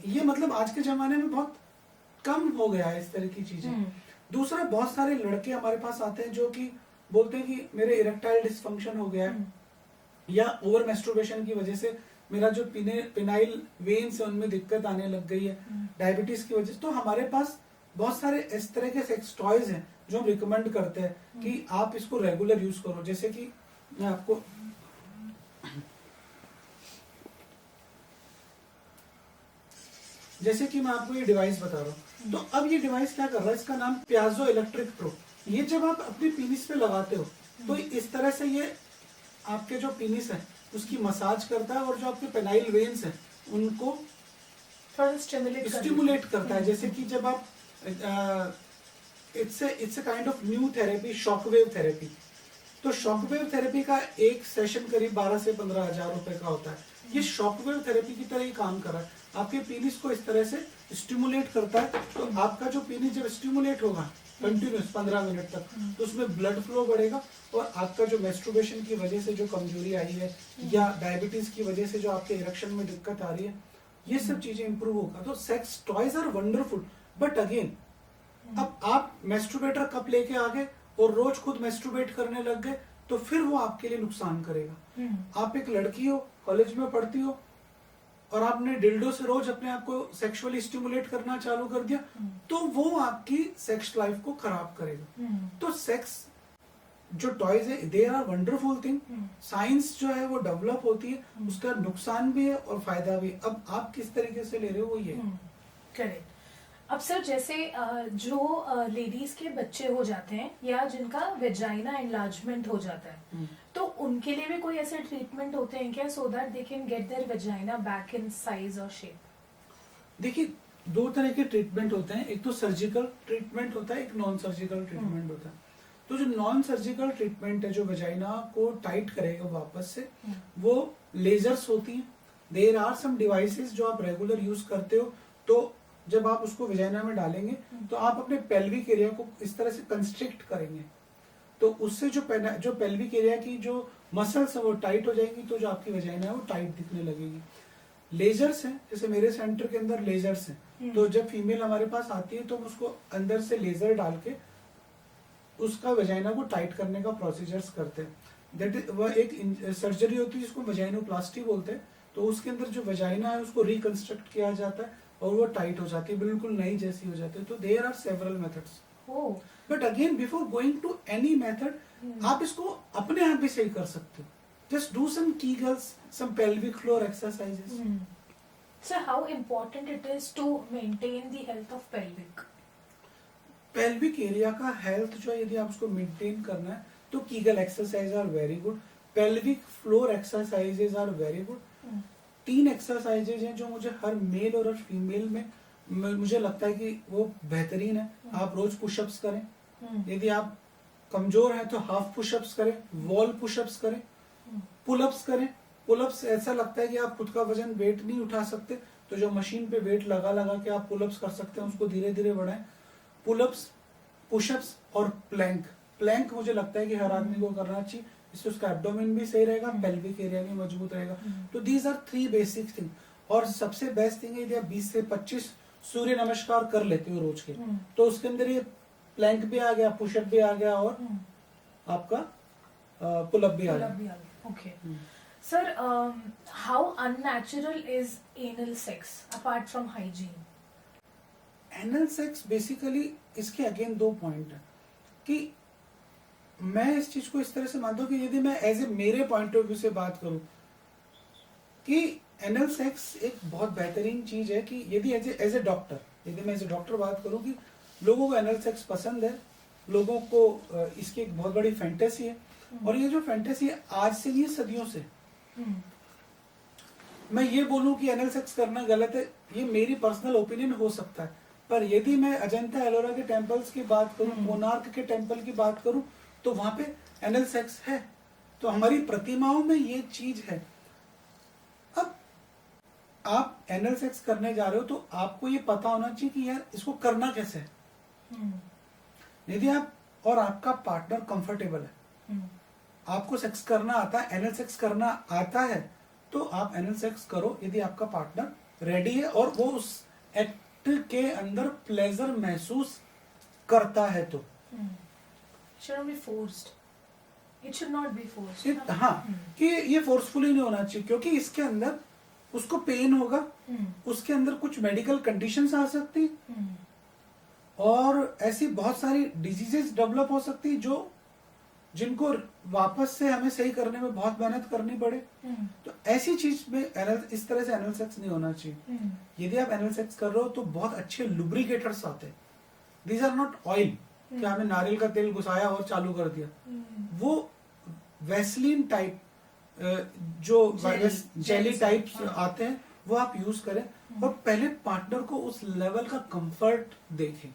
ये मतलब आज के जमाने में बहुत कम हो गया है इस तरह की चीजें। दूसरा, बहुत सारे लड़के हमारे पास आते हैं जो कि बोलते हैं कि मेरे इरेक्टाइल डिसफंक्शन हो गया है, या ओवर मैस्टरबेशन की वजह से मेरा जो पिनाइल वेन्स है उनमें दिक्कत आने लग गई है, डायबिटीज की वजह से। तो हमारे पास बहुत सारे इस तरह के सेक्स टॉयज हैं जो हम रिकमेंड करते हैं कि आप इसको रेगुलर यूज करो। जैसे कि मैं आपको ये डिवाइस बता रहा हूँ। तो अब ये डिवाइस क्या कर रहा है, इसका नाम पियाजो इलेक्ट्रिक प्रो। ये जब आप अपनी पीनिस पे लगाते हो तो इस तरह से ये आपके जो पीनिस है उसकी मसाज करता है, और जो आपके पेनाइल वेन्स हैं उनको थोड़ा स्टिमुलेट करता है। जैसे कि जब आप it's a kind of new therapy, shockwave therapy. तो शॉकवेव थेरेपी का एक सेशन करीब 12 से 15 हजार रुपए का होता है। ये शॉकवेव थेरेपी की तरह ही काम कर रहा है, आपके पीनिस को इस तरह से स्टिमुलेट करता है। तो आपका जो पीनिस जब स्टिमुलेट होगा कंटिन्यूस 15 मिनट तक, तो उसमें ब्लड फ्लो बढ़ेगा, और आपका जो मैस्टरबेशन की वजह से जो कमजोरी आई है या डायबिटीज की वजह से जो आपके इरेक्शन में दिक्कत आ रही है, ये सब चीजें इंप्रूव होगा। तो sex toys are wonderful, but again अब आप मेस्टुबेटर कप लेके आ गए और रोज खुद मेस्टुबेट करने लग गए तो फिर वो आपके लिए नुकसान करेगा। आप एक लड़की हो, कॉलेज में पढ़ती हो और आपने डिल्डो से रोज अपने आप को सेक्सुअली स्टिमुलेट करना चालू कर दिया तो वो आपकी सेक्स लाइफ को खराब करेगा। तो सेक्स जो टॉयज है they are wonderful thing. Science जो है वो डेवलप होती है, उसका नुकसान भी है और फायदा भी है। अब आप किस तरीके से ले रहे हो वो ये। करेक्ट। अब सर जैसे जो लेडीज के बच्चे हो जाते हैं या जिनका वेजाइना एनलार्जमेंट हो जाता है तो उनके लिए भी कोई ऐसे ट्रीटमेंट होते हैं क्या so that they can get their vagina back in size और शेप? देखिए, दो तरह के ट्रीटमेंट होते हैं, एक तो सर्जिकल ट्रीटमेंट होता है, एक नॉन सर्जिकल ट्रीटमेंट होता है। तो जो नॉन सर्जिकल ट्रीटमेंट है जो वेजाइना को टाइट करेगा वापस से, वो लेजर्स होती हैं। देयर आर सम डिवाइसेस जो आप रेगुलर यूज करते हो, तो जब आप उसको वेजाइना में डालेंगे तो आप अपने पेल्विक एरिया को इस तरह से कंस्ट्रिक्ट करेंगे तो उससे जो पेल्विक एरिया की जो मसल्स है वो टाइट हो जाएंगी, तो जो आपकी वेजाइना है वो टाइट दिखने लगेगी। लेजर्स हैं, जैसे मेरे सेंटर के अंदर लेजर्स हैं, तो जब फीमेल हमारे पास आती है तो हम उसको अंदर से लेजर डाल के उसका वेजाइना को टाइट करने का प्रोसीजर्स करते हैं। दैट इज वह एक सर्जरी होती है जिसको वेजाइनोप्लास्टी बोलते हैं। तो उसके अंदर जो वेजाइना है उसको रिकंस्ट्रक्ट किया जाता है और वो टाइट हो जाती है, बिल्कुल नई जैसी हो जाती है। तो there are several methods. But again before going to any method आप इसको अपने आप भी सही कर सकते हो। Just do some kegels, some pelvic floor exercises. Sir how important it is to maintain the health of pelvic area का हेल्थ जो है यदि आप उसको मेंटेन करना है तो kegel exercise are very good, pelvic floor exercises are very good. 3 exercises हैं जो मुझे हर मेल और हर फीमेल में मुझे लगता है कि वो बेहतरीन है। आप रोज पुशअप्स करें, यदि आप कमजोर हैं तो हाफ पुशअप्स करें, वॉल पुशअप्स करें, पुलअप्स करें। पुलअप्स ऐसा लगता है कि आप खुद का वजन वेट नहीं उठा सकते तो जो मशीन पे वेट लगा लगा के आप पुलअप्स कर सकते हैं उसको धीरे धीरे बढ़ाएं। पुलअप्स, पुशअप्स और प्लैंक मुझे लगता है कि हर आदमी को करना चाहिए, इससे उसका एब्डोमेन भी सही रहेगा, पेल्विक एरिया भी मजबूत रहेगा। तो दीज आर 3 बेसिक थिंग। और सबसे बेस्ट थिंग है यदि आप 20 से 25 सूर्य नमस्कार कर लेते हो रोज के, तो उसके अंदर ये प्लैंक भी आ गया, पुशअप भी आ गया और आपका पुलअप भी आ गया। Okay sir, how unnatural is anal sex apart from hygiene? Anal sex basically इसके अगेन 2 पॉइंट है कि मैं इस चीज को इस तरह से मानता हूँ कि यदि मैं एज ए मेरे पॉइंट ऑफ व्यू से बात करूं कि एनल सेक्स एक बहुत बेहतरीन चीज है कि यदि एज ए डॉक्टर, यदि मैं एज ए डॉक्टर बात करूं कि लोगों को एनल सेक्स पसंद है, लोगों को इसकी एक बहुत बड़ी फैंटेसी है। और ये जो फैंटेसी है आज से नहीं, सदियों से। मैं ये बोलूं कि एनल सेक्स करना गलत है, ये मेरी पर्सनल ओपिनियन हो सकता है, पर यदि मैं अजंता एलोरा के टेम्पल्स की बात करूं, कोणार्क के टेम्पल की बात करूं, तो वहां पे एनल सेक्स है। तो हमारी प्रतिमाओं में ये चीज है। अब आप एनल सेक्स करने जा रहे हो तो आपको ये पता होना चाहिए कि यार इसको करना कैसे है। यदि आप और आपका पार्टनर कंफर्टेबल है, आपको सेक्स करना आता है, एनल सेक्स करना आता है, तो आप एनल सेक्स करो यदि आपका पार्टनर रेडी है और वो उस एक्ट के अंदर प्लेजर महसूस करता है तो। Should not be forced. It should not be forced. हाँ, कि ये फोर्सफुली नहीं होना चाहिए क्योंकि इसके अंदर उसको पेन होगा, उसके अंदर कुछ मेडिकल कंडीशंस आ सकती और ऐसी बहुत सारी डिजीजेस डेवलप हो सकती जो जिनको वापस से हमें सही करने में बहुत मेहनत करनी पड़े। तो ऐसी चीज में इस तरह से एनल सेक्स नहीं होना चाहिए। यदि आप एनल सेक्स कर रहे हो तो बहुत अच्छे लुब्रिकेटर्स आते हैं। दीज आर नॉट ऑयल कि आपने नारियल का तेल घुसाया और चालू कर दिया। वो वैसलीन टाइप जो जेली टाइप्स आते हैं वो आप यूज करें और पहले पार्टनर को उस लेवल का कंफर्ट देखें।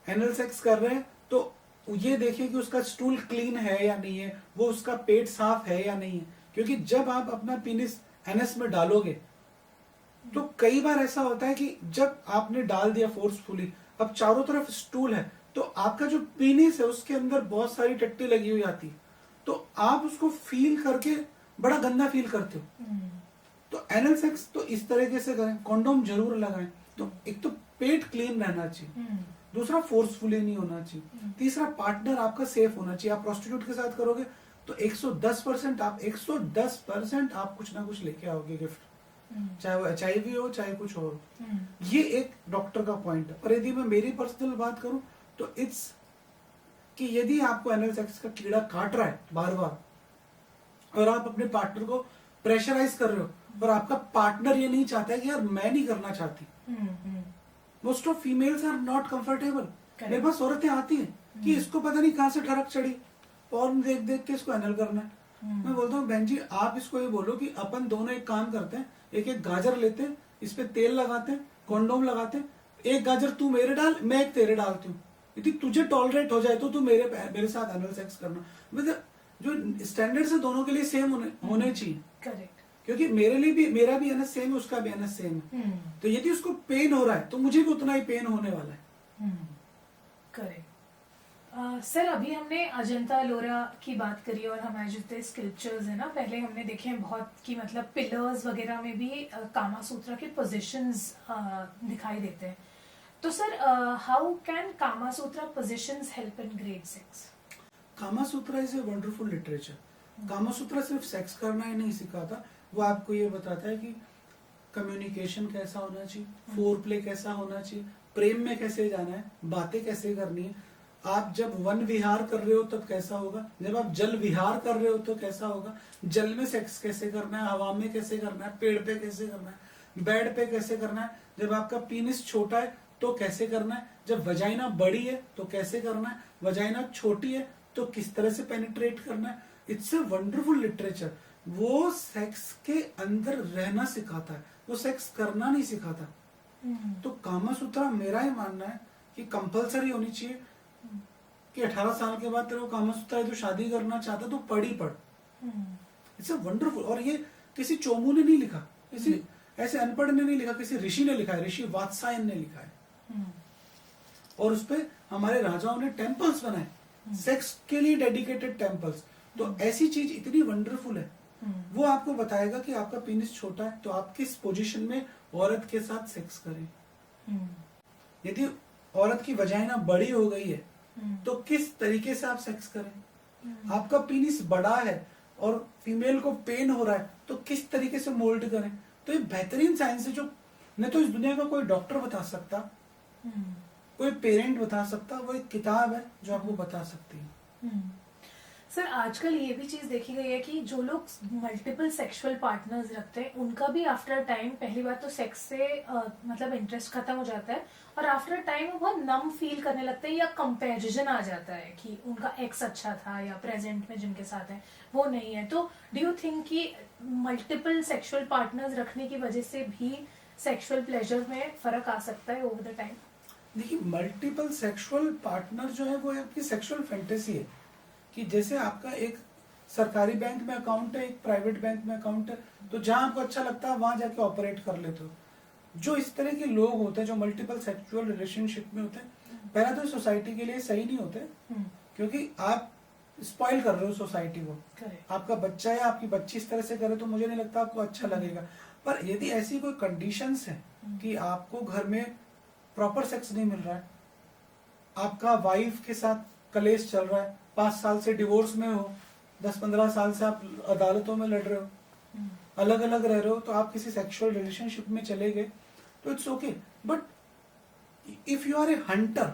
एनल सेक्स कर रहे हैं तो ये देखें कि उसका स्टूल क्लीन है या नहीं है, वो उसका पेट साफ है या नहीं है। क्योंकि जब आप अपना पेनिस एनस में डालोगे तो कई बार ऐसा होता है कि जब आपने डाल दिया फोर्सफुली, अब चारों तरफ स्टूल है तो आपका जो पेनिस है उसके अंदर बहुत सारी टट्टी लगी हुई आती है, तो आप उसको फील करके बड़ा गंदा फील करते हो। तो एनल सेक्स तो इस तरीके से करें, कॉन्डोम जरूर लगाएं। तो एक तो पेट क्लीन रहना चाहिए, दूसरा फोर्सफुली नहीं होना चाहिए, तीसरा पार्टनर आपका सेफ होना चाहिए। आप प्रोस्टिट्यूट के साथ करोगे तो 110% आप कुछ ना कुछ लेके आओगे गिफ्ट, चाहे वो HIV हो चाहे कुछ और हो। ये एक डॉक्टर का पॉइंट है। और यदि मैं मेरी पर्सनल बात करूं तो इट्स कि यदि आपको एनल सेक्स का कीड़ा काट रहा है बार बार और आप अपने पार्टनर को प्रेशराइज कर रहे हो और आपका पार्टनर ये नहीं चाहता है कि यार मैं नहीं करना चाहती, most of females are not comfortable. मेरे पास औरतें आती हैं कि इसको पता नहीं कहां से ठरक चढ़ी, पॉर्न देख देख के इसको एनल करना है। मैं बोलता हूँ बहन जी आप इसको ये बोलो कि अपन दोनों एक काम करते हैं, एक एक गाजर लेते हैं, इस पे तेल लगाते हैं, कॉन्डोम लगाते हैं, एक गाजर तू मेरे डाल, मैं एक तेरे डालती हूँ, यदि तुझे टॉलरेट हो जाए तो तू मेरे साथ एनल सेक्स करना। मतलब जो स्टैंडर्ड्स है दोनों के लिए सेम होने चाहिए। करेक्ट। क्योंकि मेरा भी एनएस सेम है, उसका भी एनएस सेम है। तो यदि उसको पेन हो रहा है तो मुझे भी उतना ही पेन होने वाला है। करेक्ट। सर अभी हमने अजंता एलोरा की बात करी और हमारे जितने स्कल्पचर्स है ना, पहले हमने देखे हैं बहुत कि मतलब पिलर्स वगैरह में भी कामा सूत्रा के पोजीशंस दिखाई देते हैं। तो sir how can Kama Sutra positions help in grade 6? Kama Sutra is a wonderful literature. Kama Sutra सिर्फ सेक्स करना ही नहीं सिखाता, वो आपको ये बताता है कि कम्युनिकेशन कैसा होना चाहिए, फोर प्ले कैसा होना चाहिए, प्रेम में कैसे जाना है, बातें कैसे करनी है, आप जब वन विहार कर रहे हो तब कैसा होगा, जब आप जल विहार कर रहे हो तो कैसा होगा, जल में सेक्स कैसे करना है, हवा में कैसे करना है, पेड़ पे कैसे करना है, बेड पे कैसे करना है, जब आपका पीनिस छोटा है तो कैसे करना है, जब वजाइना बड़ी है तो कैसे करना है, वजाइना छोटी है तो किस तरह से पेनिट्रेट करना है। It's a wonderful literature. वो सेक्स के अंदर रहना सिखाता है, वो सेक्स करना नहीं सिखाता। तो कामा सूत्रा मेरा ही मानना है कि कंपलसरी होनी चाहिए कि 18 साल के बाद तेरे को कामा सूत्रा है तो शादी करना चाहता तो पढ़ ही पढ़। It's a wonderful. और ये किसी चोमू ने नहीं लिखा, किसी ऐसे अनपढ़ ने नहीं लिखा, किसी ऋषि ने लिखा है, ऋषि वात्सायन ने लिखा है। और उसपे हमारे राजाओं ने टेम्पल्स बनाए, सेक्स के लिए डेडिकेटेड टेम्पल्स। तो ऐसी चीज इतनी वंडरफुल है। वो आपको बताएगा कि आपका पीनिस छोटा है तो आप किस पोजीशन में औरत के साथ सेक्स करें। यदि औरत की वजाइना बड़ी हो गई है तो किस तरीके से आप सेक्स करें। आपका पीनिस बड़ा है और फीमेल को पेन हो रहा है तो किस तरीके से मोल्ड करें। तो ये बेहतरीन साइंस है जो न तो इस दुनिया का कोई डॉक्टर बता सकता, कोई पेरेंट बता सकता, वो एक किताब है जो आपको बता सकती है। सर आजकल ये भी चीज देखी गई है कि जो लोग मल्टीपल सेक्सुअल पार्टनर्स रखते हैं उनका भी आफ्टर टाइम पहली बार तो सेक्स से मतलब इंटरेस्ट खत्म हो जाता है और आफ्टर टाइम वो बहुत नम फील करने लगते हैं या कंपैरिजन आ जाता है कि उनका एक्स अच्छा था या प्रेजेंट में जिनके साथ है वो नहीं है। तो डू यू थिंक कि मल्टीपल सेक्सुअल पार्टनर्स रखने की वजह से भी सेक्सुअल प्लेजर में फर्क आ सकता है ओवर द टाइम? देखिए मल्टीपल सेक्सुअल पार्टनर जो है वो आपकी सेक्सुअल फैंटेसी है कि जैसे आपका एक सरकारी बैंक में अकाउंट है, एक प्राइवेट बैंक में अकाउंट है, तो जहां आपको अच्छा लगता है वहां जाके ऑपरेट कर लेते हो। जो इस तरह के लोग होते हैं जो मल्टीपल सेक्सुअल रिलेशनशिप में होते हैं, पहला तो सोसाइटी के लिए सही नहीं होते क्योंकि आप स्पॉइल कर रहे हो सोसाइटी को। आपका बच्चा या आपकी बच्ची इस तरह से करे तो मुझे नहीं लगता आपको अच्छा लगेगा। पर यदि ऐसी कोई कंडीशंस है कि आपको घर में प्रॉपर सेक्स नहीं मिल रहा है, आपका वाइफ के साथ कलेश चल रहा है, 5 साल से डिवोर्स में हो, 10-15 साल से आप अदालतों में लड़ रहे हो, अलग अलग रह रहे हो, तो आप किसी सेक्सुअल रिलेशनशिप में चले गए तो it's okay. But if you are a hunter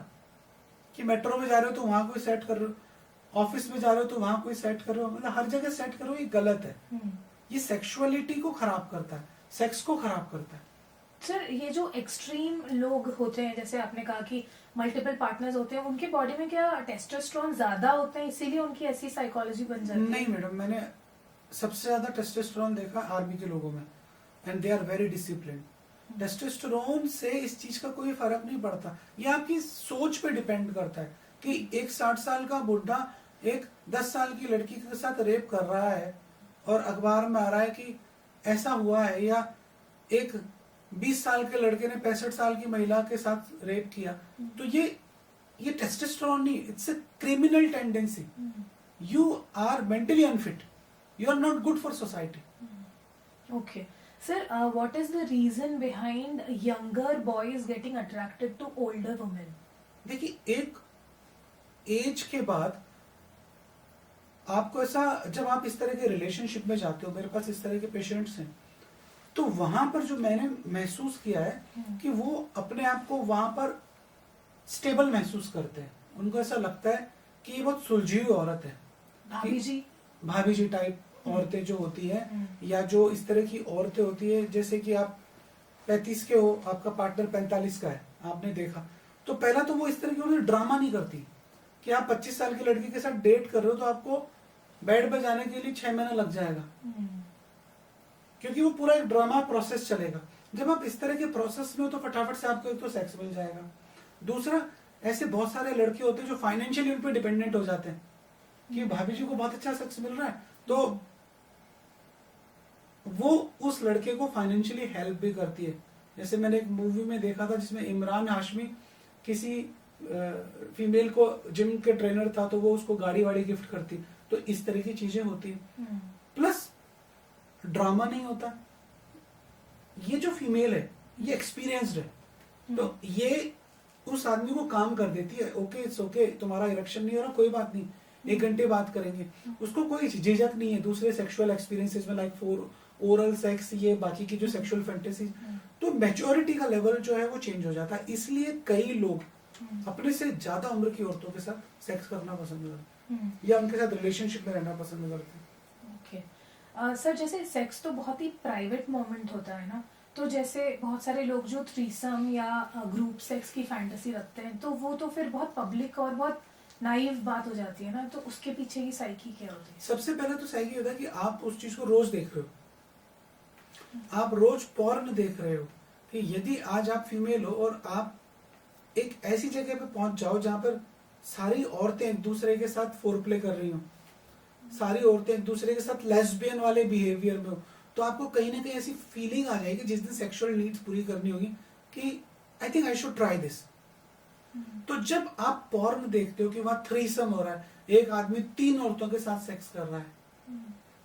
कि मेट्रो में जा रहे हो तो वहां कोई सेट कर रहे हो, ऑफिस में जा रहे हो तो वहां कोई सेट कर रहे हो, मतलब हर जगह सेट कर रहे हो, ये गलत है। ये सेक्सुअलिटी को खराब करता है, सेक्स को खराब करता है। सर ये जो एक्सट्रीम लोग होते हैं जैसे आपने कहा कि मल्टीपल पार्टनर्स होते हैं, उनके बॉडी में क्या टेस्टोस्टेरोन ज्यादा होते हैं इसीलिए उनकी ऐसी साइकोलॉजी बन जाती है? नहीं मैडम, मैंने सबसे ज्यादा टेस्टोस्टेरोन देखा आर्मी के लोगों में and they are very discipline. Testosterone से इस चीज का कोई फर्क नहीं पड़ता, ये आपकी सोच पे डिपेंड करता है कि एक 60 साल का बुढ़ा एक 10 साल की लड़की के साथ रेप कर रहा है और अखबार में आ रहा है कि ऐसा हुआ है, या एक 20 साल के लड़के ने 65 साल की महिला के साथ रेप किया, तो ये टेस्टोस्टेरोन नहीं, it's a criminal tendency. You are mentally unfit, you are not good for society. Okay sir, what is the reason behind younger boys getting attracted to older women? देखिए, एक एज के बाद आपको ऐसा, जब आप इस तरह के रिलेशनशिप में जाते हो, मेरे पास इस तरह के पेशेंट्स हैं, तो वहां पर जो मैंने महसूस किया है कि वो अपने आप को वहां पर स्टेबल महसूस करते हैं। उनको ऐसा लगता है कि ये बहुत सुलझी हुई औरत है, भाभी जी टाइप औरतें जो होती हैं, या जो इस तरह की औरतें होती है, जैसे कि आप 35 के हो, आपका पार्टनर 45 का है, आपने देखा, तो पहला तो वो इस तरह की औरतें ड्रामा नहीं करती कि आप 25 साल की लड़की के साथ डेट कर रहे हो तो आपको बेड पर जाने के लिए 6 महीना लग जाएगा, क्योंकि वो पूरा एक ड्रामा प्रोसेस चलेगा। जब आप इस तरह के प्रोसेस में हो तो फटाफट से आपको एक तो सेक्स मिल जाएगा। दूसरा, ऐसे बहुत सारे लड़के होते हैं जो फाइनेंशियली उन पर डिपेंडेंट हो जाते हैं कि भाभी जी को बहुत अच्छा सेक्स मिल रहा है, तो वो उस लड़के को फाइनेंशियली हेल्प भी करती है। जैसे मैंने एक मूवी में देखा था जिसमें इमरान हाशमी किसी फीमेल को, जिम के ट्रेनर था, तो वो उसको गाड़ी वाड़ी गिफ्ट करती। तो इस तरह की चीजें होती है। प्लस ड्रामा नहीं होता। ये जो फीमेल है ये एक्सपीरियंस्ड है, तो ये उस आदमी को काम कर देती है। ओके, इट्स ओके, तुम्हारा इरेक्शन नहीं हो रहा, कोई बात नहीं, 1 घंटे बात करेंगे। उसको कोई झिझक नहीं है दूसरे सेक्सुअल एक्सपीरियंसेस में, लाइक ओरल सेक्स, ये बाकी की जो सेक्सुअल फैंटेसी। तो मैच्योरिटी का लेवल जो है वो चेंज हो जाता है। इसलिए कई लोग अपने से ज्यादा उम्र की औरतों के साथ सेक्स करना पसंद करते हैं या उनके साथ रिलेशनशिप में रहना पसंद करते हैं। ओके सर, जैसे सेक्स तो बहुत ही प्राइवेट मोमेंट होता है ना, तो जैसे बहुत सारे लोग जो थ्रीसम या ग्रुप सेक्स की फैंटेसी रखते हैं, तो वो तो फिर बहुत पब्लिक और बहुत नाइव बात हो जाती है ना, तो उसके पीछे की साइकी क्या होती है? सबसे पहले तो साइकी होता है कि आप उस चीज को रोज देख रहे हो, आप रोज पॉर्न देख रहे हो। कि यदि आज आप फीमेल हो और आप एक ऐसी जगह पे पहुंच जाओ जहां पर सारी औरतें एक दूसरे के साथ फोरप्ले कर रही हो, सारी औरतें एक दूसरे के साथ लेस्बियन वाले बिहेवियर में हो, तो आपको कहीं ना कहीं ऐसी फीलिंग आ जाएगी जिस दिन सेक्सुअल नीड्स पूरी करनी होगी कि I think I should try this. तो जब आप पॉर्न देखते हो कि वहां थ्रीसम हो रहा है, एक आदमी 3 औरतों के साथ सेक्स कर रहा है,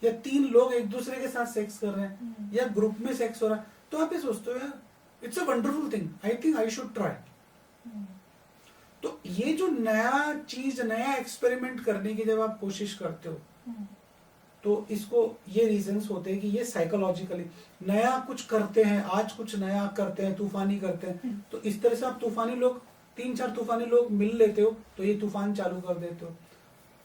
या 3 लोग एक दूसरे के साथ सेक्स कर रहे हैं, या ग्रुप में सेक्स हो रहा है, तो आप ये सोचते हो यार it's a wonderful thing, I think I should try. तो ये जो नया चीज, नया एक्सपेरिमेंट करने की जब आप कोशिश करते हो, तो इसको ये रीजंस होते हैं कि ये साइकोलॉजिकली नया कुछ करते हैं, आज कुछ नया करते हैं, तूफानी करते हैं। तो इस तरह से आप तूफानी लोग, 3-4 तूफानी लोग मिल लेते हो तो ये तूफान चालू कर देते हो।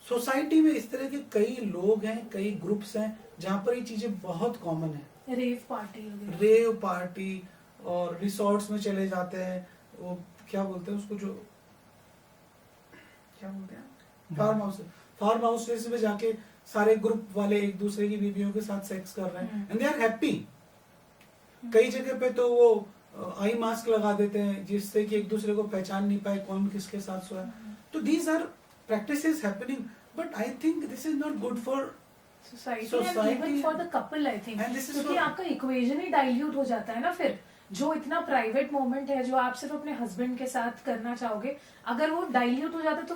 सोसाइटी में इस तरह के कई लोग हैं, कई ग्रुप्स हैं जहां पर ये चीजें बहुत कॉमन है। रेव पार्टी और रिसोर्ट्स में चले जाते हैं, वो क्या बोलते हैं उसको, जो क्या बोलते हैं, फार्म हाउसेस में जाके सारे ग्रुप वाले एक दूसरे की बीवियों के साथ सेक्स कर रहे हैं एंड दे आर हैप्पी। कई जगह पे तो वो आई मास्क लगा देते हैं जिससे कि एक दूसरे को पहचान नहीं पाए कौन किसके साथ सोया। तो these are practices happening, but I think this is not good for society and even for the couple. I think क्योंकि आपका इक्वेशन ही डाइल्यूट हो जाता है ना। फिर जो इतना प्राइवेट मोमेंट है जो आप सिर्फ अपने हस्बैंड के साथ करना चाहोगे, अगर वो डाइल्यूट हो जाता है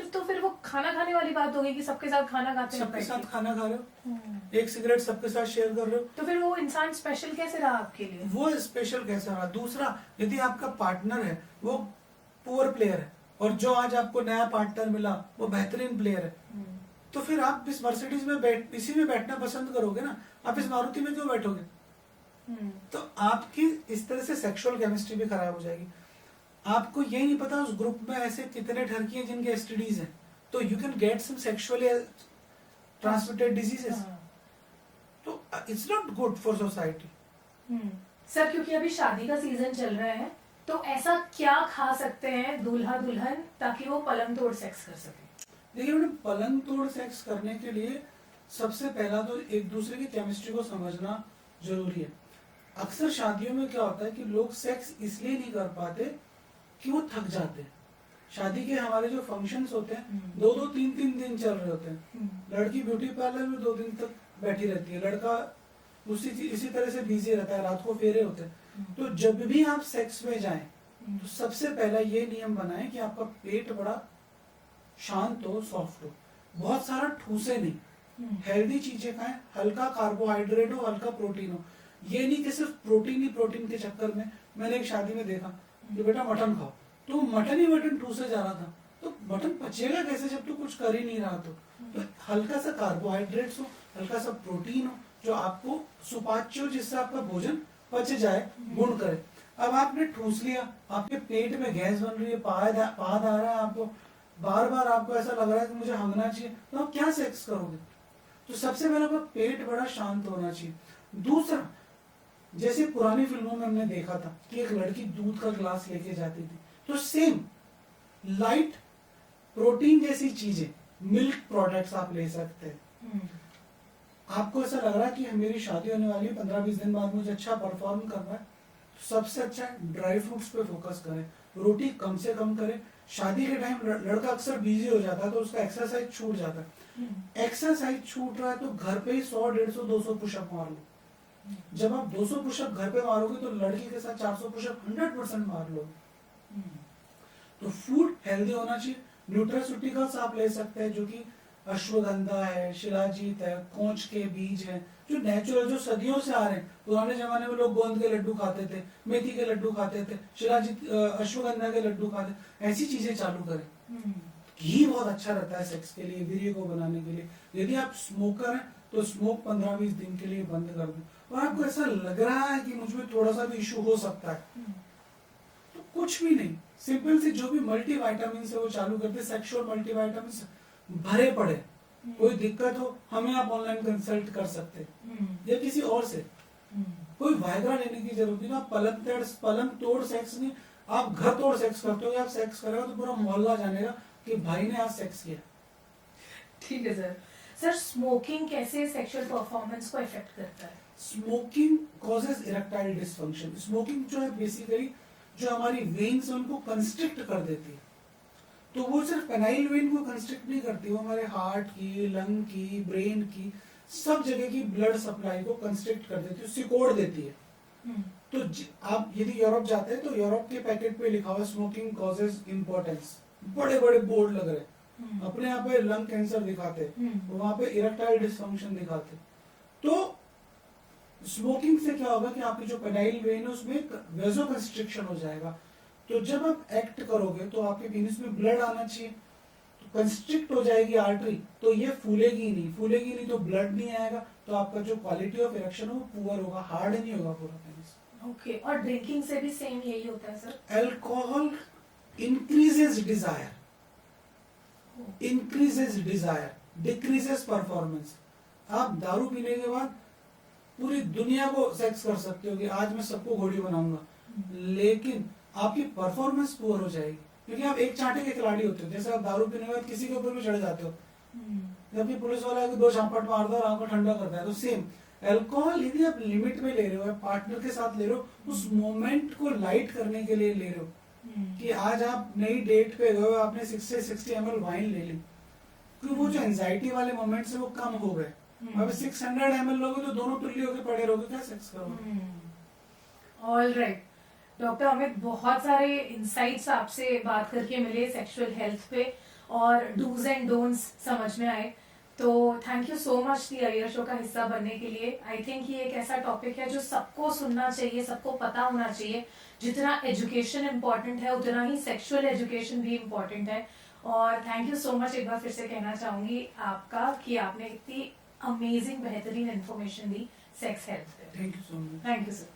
तो फिर वो खाना खाने वाली बात होगी कि सबके साथ खाना खाते हैं, सबके साथ खाना खा रहे हो, एक सिगरेट सबके साथ शेयर कर रहे हो, तो फिर वो इंसान स्पेशल कैसे रहा आपके लिए? वो स्पेशल कैसे रहा? दूसरा, यदि आपका पार्टनर है वो पुअर प्लेयर है और जो आज आपको नया पार्टनर मिला वो बेहतरीन प्लेयर है, तो फिर आप इस मर्सिडीज में इसी में बैठना पसंद करोगे ना, आप इस मारुति में क्यों बैठोगे? तो आपकी इस तरह से सेक्सुअल केमिस्ट्री भी खराब हो जाएगी। आपको ये नहीं पता उस ग्रुप में ऐसे कितने ठरकी हैं जिनके एसटीडीज हैं, तो you can get some sexually transmitted diseases. तो it's not good for society. Sir, क्योंकि अभी शादी का सीजन चल रहा है, तो ऐसा क्या खा सकते हैं दूल्हा दुल्हन ताकि वो पलंग तोड़ सेक्स कर सके? देखिए, उन्हें पलंग तोड़ सेक्स करने के लिए सबसे पहला तो एक दूसरे की केमिस्ट्री को समझना जरूरी है। अक्सर शादियों में क्या होता है कि लोग सेक्स इसलिए नहीं कर पाते कि वो थक जाते हैं। शादी के हमारे जो फंक्शंस होते हैं 2-2, 3-3 दिन चल रहे होते हैं। लड़की ब्यूटी पार्लर में 2 दिन तक बैठी रहती है, लड़का इसी तरह से बिजी रहता है, रात को फेरे होते हैं। तो जब भी आप सेक्स में जाएं तो सबसे पहला ये नियम बनाएं कि आपका पेट बड़ा शांत हो, सॉफ्ट हो, बहुत सारा ठूसे नहीं, हेल्दी चीजें खाएं, हल्का कार्बोहाइड्रेट हो, हल्का प्रोटीन हो। ये नहीं कि सिर्फ प्रोटीन ही प्रोटीन के चक्कर में। मैंने एक शादी में देखा कि बेटा मटन खाओ, तो मटन ही मटन ठूसे जा रहा था। तो मटन पचेगा कैसे जब तू कुछ कर ही नहीं रहा? तो हल्का सा कार्बोहाइड्रेट्स हो, हल्का सा प्रोटीन हो, जो आपको सुपाच्य हो, जिससे आपका भोजन पच जाए, गुण करे। अब आपने ठूस लिया, आपके पेट में गैस बन रही है, पाद आ रहा है, आपको बार बार आपको ऐसा लग रहा है कि मुझे हंगना चाहिए, तो आप क्या सेक्स करोगे? तो सबसे पहले आपका पेट बड़ा शांत होना चाहिए। दूसरा, जैसे पुरानी फिल्मों में हमने देखा था कि एक लड़की दूध का ग्लास लेके जाती थी, तो सेम लाइट प्रोटीन जैसी चीजें, मिल्क प्रोडक्ट्स आप ले सकते हैं। आपको ऐसा लग रहा है कि मेरी शादी होने वाली है, 15-20 दिन बाद मुझे अच्छा परफॉर्म करना है, तो सबसे अच्छा ड्राई फ्रूट्स पे फोकस करें, रोटी कम से कम करें। शादी के टाइम लड़का अक्सर बिजी हो जाता है, तो उसका एक्सरसाइज छूट जाता है। एक्सरसाइज छूट रहा है तो घर पे ही 100, 150, 200 पुशअप मार लो। जब आप 200 पुशअप घर पे मारोगे तो लड़की के साथ 400 पुशअप 100% मार लो। तो फूड हेल्दी होना चाहिए। न्यूट्रास्यूटिकल्स आप ले सकते हैं, जो कि अश्वगंधा है, शिलाजीत है, कोंच के बीज है, जो नेचुरल, जो सदियों से आ रहे हैं। पुराने जमाने में लोग गोंद के लड्डू खाते थे, मेथी के लड्डू खाते थे, शिलाजीत अश्वगंधा के लड्डू खाते। ऐसी चीजें चालू करें। घी बहुत अच्छा रहता है सेक्स के लिए, वीर्य को बनाने के लिए। यदि आप स्मोकर हैं तो स्मोक 15-20 दिन के लिए बंद कर दें। और आपको ऐसा लग रहा है कि मुझमें थोड़ा सा भी इशू हो सकता है, तो कुछ भी नहीं, सिंपल सी जो भी मल्टी वाइटामिन है वो चालू करते। सेक्सुअल मल्टी वाइटामिन भरे पड़े, कोई दिक्कत हो हमें आप ऑनलाइन कंसल्ट कर सकते हैं, या किसी और से। कोई वायग्रा लेने की जरूरत नहीं। आप पलंग तोड़ सेक्स नहीं, आप घर तोड़ सेक्स करते हो। आप सेक्स करेगा तो पूरा मोहल्ला जानेगा कि भाई ने आज सेक्स किया। ठीक है सर। सर, स्मोकिंग कैसे सेक्सुअल परफॉर्मेंस को इफेक्ट करता है? Smoking causes erectile dysfunction. Smoking जो है बेसिकली जो हमारी वेन्स है उनको कंस्ट्रिक्ट कर देती है। तो वो सिर्फ पेनाइल वेन को कंस्ट्रिक्ट नहीं करती, वो हमारे हार्ट की, लंग की, ब्रेन की, सब जगह की ब्लड सप्लाई को कंस्ट्रिक्ट कर देती है, सिकोड़ देती है। तो आप यदि यूरोप जाते हैं तो यूरोप के पैकेट पे लिखा हुआ स्मोकिंग कॉजेज इम्पोर्टेंस, बड़े बड़े बोर्ड लग रहे हैं। अपने यहाँ पे लंग कैंसर दिखाते, वहां पे इरेक्टाइल डिसफंक्शन दिखाते। तो स्मोकिंग से क्या होगा कि आपकी जो पेनाइल वेन है उसमें वेजो कंस्ट्रिक्शन हो जाएगा। तो जब आप एक्ट करोगे तो आपके पीनिस में ब्लड आना चाहिए, तो कंस्ट्रिक्ट हो जाएगी आर्टरी, तो ये फूलेगी नहीं तो ब्लड नहीं आएगा, तो आपका जो क्वालिटी ऑफ इरेक्शन है वो पुअर होगा, हार्ड नहीं होगा पूरा पेनिस। ओके, और ड्रिंकिंग से भी सेम यही होता है sir? Alcohol increases desire, decreases performance. आप दारू पीने के बाद पूरी दुनिया को सेक्स कर सकते हो कि आज मैं सबको घोड़ी बनाऊंगा, लेकिन आपकी परफॉर्मेंस पुअर हो जाएगी, क्योंकि आप एक चांटे के खिलाड़ी होते हो। जैसे आप दारू पीने के बाद किसी के ऊपर भी चढ़ जाते हो, जबकि पुलिस वाला है कि 2 झापट मार दो और आपको ठंडा करता है। तो सेम अल्कोहल यदि आप लिमिट में ले रहे हो, पार्टनर के साथ ले रहे हो, उस मोमेंट को लाइट करने के लिए ले रहे हो, कि आज आप नई डेट पे गए, आपने 60 ml वाइन ले ली, क्योंकि वो जो एंजाइटी वाले मोमेंट्स है वो कम हो गए। अब 600 ml लोगे तो दोनों टुल्ली होके पड़े रहोगे, क्या सेक्स करोगे? ऑल राइट डॉक्टर अमित, बहुत सारे इंसाइट्स आपसे बात करके मिले सेक्सुअल हेल्थ पे, और डूज एंड डोंट्स समझ में आए। तो thank you so much the Iyer show का हिस्सा बनने के लिए। आई थिंक ये एक ऐसा टॉपिक है जो सबको सुनना चाहिए, सबको पता होना चाहिए। जितना एजुकेशन इम्पोर्टेंट है उतना ही सेक्सुअल एजुकेशन भी इम्पोर्टेंट है। और थैंक यू सो मच, एक बार फिर से कहना चाहूंगी आपका कि आपने इतनी अमेजिंग बेहतरीन इन्फॉर्मेशन दी सेक्स हेल्थ पे। Thank you so much. Thank you sir.